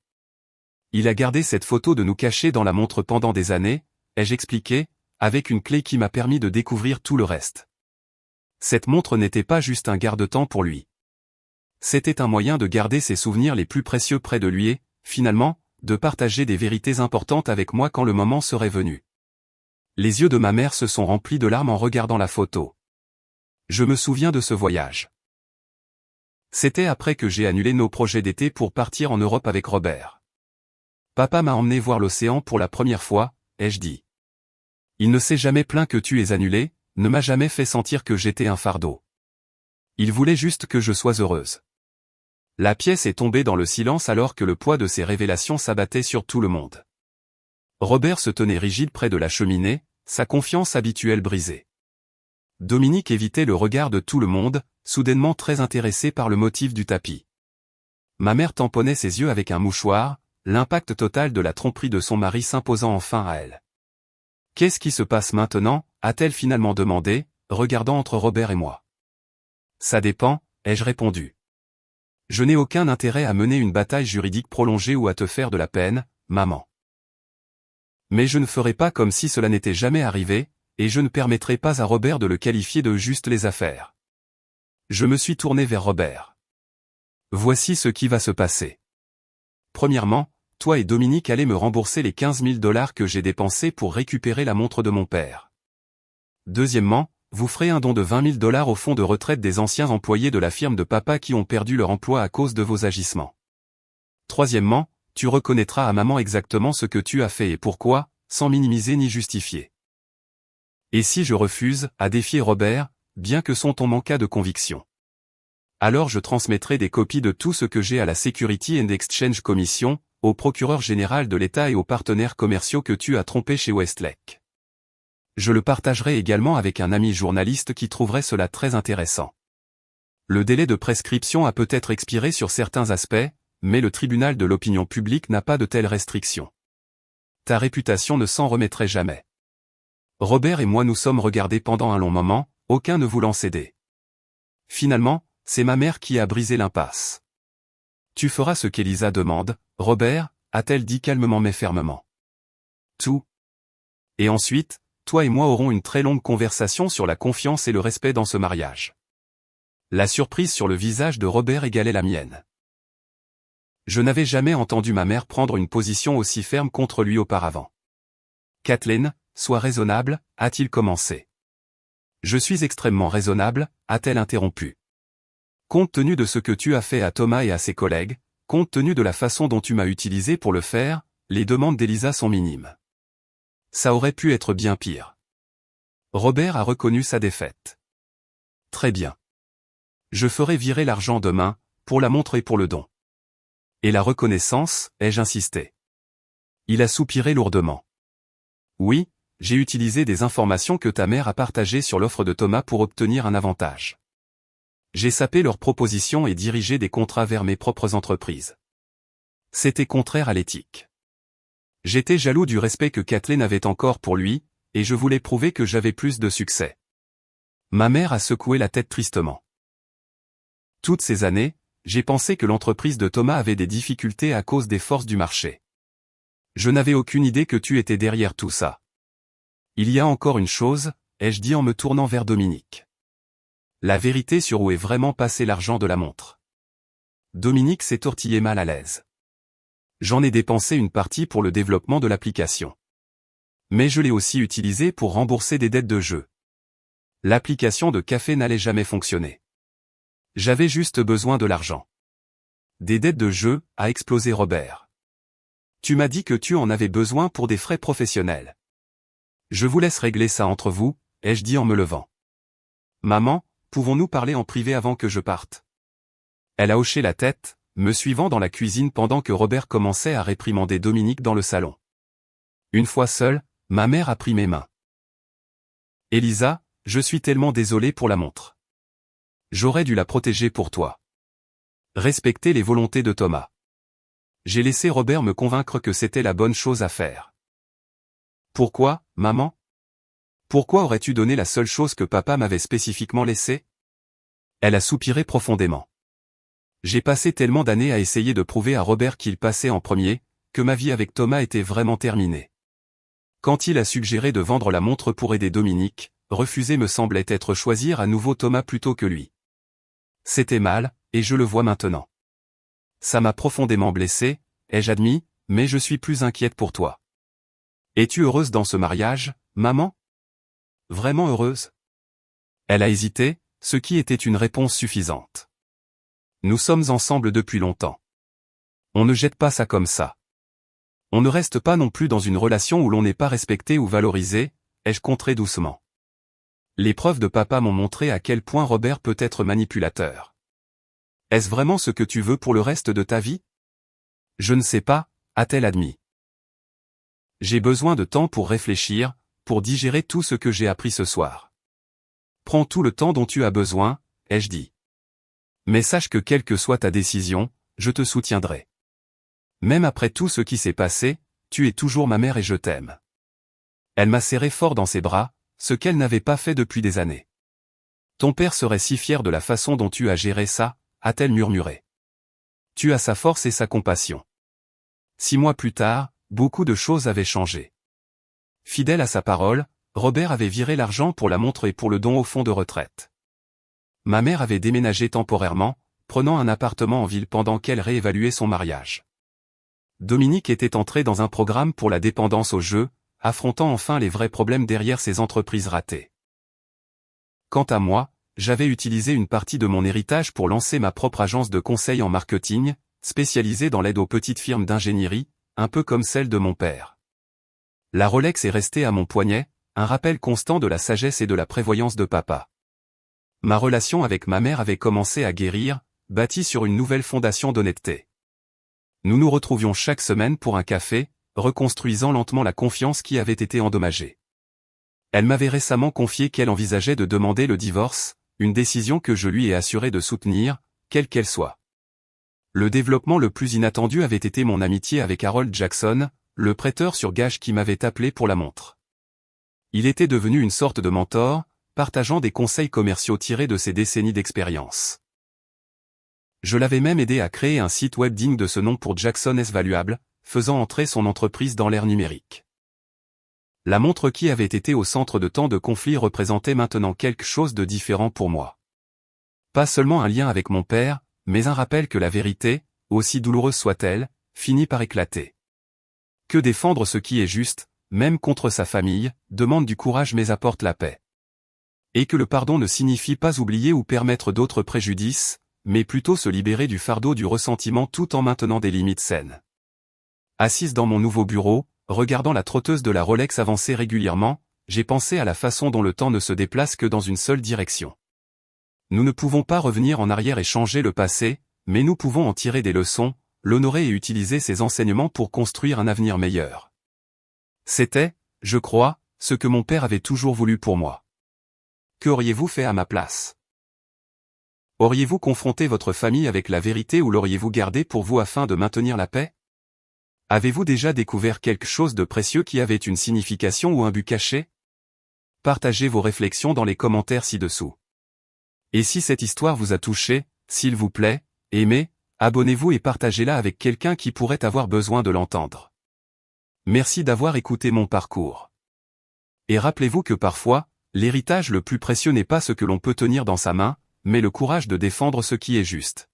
A: Il a gardé cette photo de nous cachés dans la montre pendant des années, ai-je expliqué, avec une clé qui m'a permis de découvrir tout le reste. Cette montre n'était pas juste un garde-temps pour lui. C'était un moyen de garder ses souvenirs les plus précieux près de lui et, finalement, de partager des vérités importantes avec moi quand le moment serait venu. Les yeux de ma mère se sont remplis de larmes en regardant la photo. Je me souviens de ce voyage. C'était après que j'ai annulé nos projets d'été pour partir en Europe avec Robert. Papa m'a emmené voir l'océan pour la première fois, ai-je dit. Il ne s'est jamais plaint que tu aies annulé, ne m'a jamais fait sentir que j'étais un fardeau. Il voulait juste que je sois heureuse. La pièce est tombée dans le silence alors que le poids de ces révélations s'abattait sur tout le monde. Robert se tenait rigide près de la cheminée, sa confiance habituelle brisée. Dominique évitait le regard de tout le monde, soudainement très intéressé par le motif du tapis. Ma mère tamponnait ses yeux avec un mouchoir, l'impact total de la tromperie de son mari s'imposant enfin à elle. « Qu'est-ce qui se passe maintenant » a-t-elle finalement demandé, regardant entre Robert et moi. « Ça dépend » ai-je répondu. « Je n'ai aucun intérêt à mener une bataille juridique prolongée ou à te faire de la peine, maman. Mais je ne ferai pas comme si cela n'était jamais arrivé, et je ne permettrai pas à Robert de le qualifier de juste les affaires. » Je me suis tourné vers Robert. Voici ce qui va se passer. Premièrement, toi et Dominique allez me rembourser les 15 000 $ que j'ai dépensés pour récupérer la montre de mon père. Deuxièmement, vous ferez un don de 20 000 $ au fonds de retraite des anciens employés de la firme de papa qui ont perdu leur emploi à cause de vos agissements. Troisièmement, tu reconnaîtras à maman exactement ce que tu as fait et pourquoi, sans minimiser ni justifier. Et si je refuse, a défié Robert, bien que son ton manquât de conviction. Alors je transmettrai des copies de tout ce que j'ai à la Security and Exchange Commission, au procureur général de l'État et aux partenaires commerciaux que tu as trompés chez Westlake. Je le partagerai également avec un ami journaliste qui trouverait cela très intéressant. Le délai de prescription a peut-être expiré sur certains aspects, mais le tribunal de l'opinion publique n'a pas de telles restrictions. Ta réputation ne s'en remettrait jamais. Robert et moi nous sommes regardés pendant un long moment, aucun ne voulant céder. Finalement, c'est ma mère qui a brisé l'impasse. Tu feras ce qu'Elisa demande, Robert, a-t-elle dit calmement mais fermement. Tout. Et ensuite, toi et moi aurons une très longue conversation sur la confiance et le respect dans ce mariage. La surprise sur le visage de Robert égalait la mienne. Je n'avais jamais entendu ma mère prendre une position aussi ferme contre lui auparavant. Kathleen, sois raisonnable, a-t-il commencé. Je suis extrêmement raisonnable, a-t-elle interrompu. Compte tenu de ce que tu as fait à Thomas et à ses collègues, compte tenu de la façon dont tu m'as utilisé pour le faire, les demandes d'Elisa sont minimes. Ça aurait pu être bien pire. Robert a reconnu sa défaite. Très bien. Je ferai virer l'argent demain, pour la montre et pour le don. Et la reconnaissance, ai-je insisté. Il a soupiré lourdement. Oui, j'ai utilisé des informations que ta mère a partagées sur l'offre de Thomas pour obtenir un avantage. J'ai sapé leurs propositions et dirigé des contrats vers mes propres entreprises. C'était contraire à l'éthique. J'étais jaloux du respect que Kathleen avait encore pour lui, et je voulais prouver que j'avais plus de succès. Ma mère a secoué la tête tristement. Toutes ces années, j'ai pensé que l'entreprise de Thomas avait des difficultés à cause des forces du marché. Je n'avais aucune idée que tu étais derrière tout ça. Il y a encore une chose, ai-je dit en me tournant vers Dominique. La vérité sur où est vraiment passé l'argent de la montre. Dominique s'est tortillé mal à l'aise. J'en ai dépensé une partie pour le développement de l'application. Mais je l'ai aussi utilisé pour rembourser des dettes de jeu. L'application de café n'allait jamais fonctionner. J'avais juste besoin de l'argent. Des dettes de jeu, a explosé Robert. Tu m'as dit que tu en avais besoin pour des frais professionnels. Je vous laisse régler ça entre vous, ai-je dit en me levant. Maman, pouvons-nous parler en privé avant que je parte? Elle a hoché la tête, me suivant dans la cuisine pendant que Robert commençait à réprimander Dominique dans le salon. Une fois seule, ma mère a pris mes mains. Elisa, je suis tellement désolé pour la montre. J'aurais dû la protéger pour toi. Respecter les volontés de Thomas. J'ai laissé Robert me convaincre que c'était la bonne chose à faire. Pourquoi, maman? Pourquoi aurais-tu donné la seule chose que papa m'avait spécifiquement laissée? Elle a soupiré profondément. J'ai passé tellement d'années à essayer de prouver à Robert qu'il passait en premier, que ma vie avec Thomas était vraiment terminée. Quand il a suggéré de vendre la montre pour aider Dominique, refuser me semblait être choisir à nouveau Thomas plutôt que lui. C'était mal, et je le vois maintenant. Ça m'a profondément blessé, ai-je admis, mais je suis plus inquiète pour toi. Es-tu heureuse dans ce mariage, maman? Vraiment heureuse? Elle a hésité, ce qui était une réponse suffisante. Nous sommes ensemble depuis longtemps. On ne jette pas ça comme ça. On ne reste pas non plus dans une relation où l'on n'est pas respecté ou valorisé, ai-je contré doucement. Les preuves de papa m'ont montré à quel point Robert peut être manipulateur. Est-ce vraiment ce que tu veux pour le reste de ta vie? Je ne sais pas, a-t-elle admis. J'ai besoin de temps pour réfléchir, pour digérer tout ce que j'ai appris ce soir. Prends tout le temps dont tu as besoin, ai-je dit. Mais sache que quelle que soit ta décision, je te soutiendrai. Même après tout ce qui s'est passé, tu es toujours ma mère et je t'aime. Elle m'a serré fort dans ses bras, ce qu'elle n'avait pas fait depuis des années. Ton père serait si fier de la façon dont tu as géré ça, a-t-elle murmuré. Tu as sa force et sa compassion. 6 mois plus tard, beaucoup de choses avaient changé. Fidèle à sa parole, Robert avait viré l'argent pour la montre et pour le don au fonds de retraite. Ma mère avait déménagé temporairement, prenant un appartement en ville pendant qu'elle réévaluait son mariage. Dominique était entré dans un programme pour la dépendance au jeu, affrontant enfin les vrais problèmes derrière ses entreprises ratées. Quant à moi, j'avais utilisé une partie de mon héritage pour lancer ma propre agence de conseil en marketing, spécialisée dans l'aide aux petites firmes d'ingénierie, un peu comme celle de mon père. La Rolex est restée à mon poignet, un rappel constant de la sagesse et de la prévoyance de papa. Ma relation avec ma mère avait commencé à guérir, bâtie sur une nouvelle fondation d'honnêteté. Nous nous retrouvions chaque semaine pour un café, reconstruisant lentement la confiance qui avait été endommagée. Elle m'avait récemment confié qu'elle envisageait de demander le divorce, une décision que je lui ai assuré de soutenir, quelle qu'elle soit. Le développement le plus inattendu avait été mon amitié avec Harold Jackson, le prêteur sur gage qui m'avait appelé pour la montre. Il était devenu une sorte de mentor, partageant des conseils commerciaux tirés de ses décennies d'expérience. Je l'avais même aidé à créer un site web digne de ce nom pour Jackson S Valuable, faisant entrer son entreprise dans l'ère numérique. La montre qui avait été au centre de tant de conflits représentait maintenant quelque chose de différent pour moi. Pas seulement un lien avec mon père, mais un rappel que la vérité, aussi douloureuse soit-elle, finit par éclater. Que défendre ce qui est juste, même contre sa famille, demande du courage mais apporte la paix. Et que le pardon ne signifie pas oublier ou permettre d'autres préjudices, mais plutôt se libérer du fardeau du ressentiment tout en maintenant des limites saines. Assise dans mon nouveau bureau, regardant la trotteuse de la Rolex avancer régulièrement, j'ai pensé à la façon dont le temps ne se déplace que dans une seule direction. Nous ne pouvons pas revenir en arrière et changer le passé, mais nous pouvons en tirer des leçons, l'honorer et utiliser ses enseignements pour construire un avenir meilleur. C'était, je crois, ce que mon père avait toujours voulu pour moi. Qu'auriez-vous fait à ma place? Auriez-vous confronté votre famille avec la vérité ou l'auriez-vous gardée pour vous afin de maintenir la paix? Avez-vous déjà découvert quelque chose de précieux qui avait une signification ou un but caché? Partagez vos réflexions dans les commentaires ci-dessous. Et si cette histoire vous a touché, s'il vous plaît, aimez, abonnez-vous et partagez-la avec quelqu'un qui pourrait avoir besoin de l'entendre. Merci d'avoir écouté mon parcours. Et rappelez-vous que parfois, l'héritage le plus précieux n'est pas ce que l'on peut tenir dans sa main, mais le courage de défendre ce qui est juste.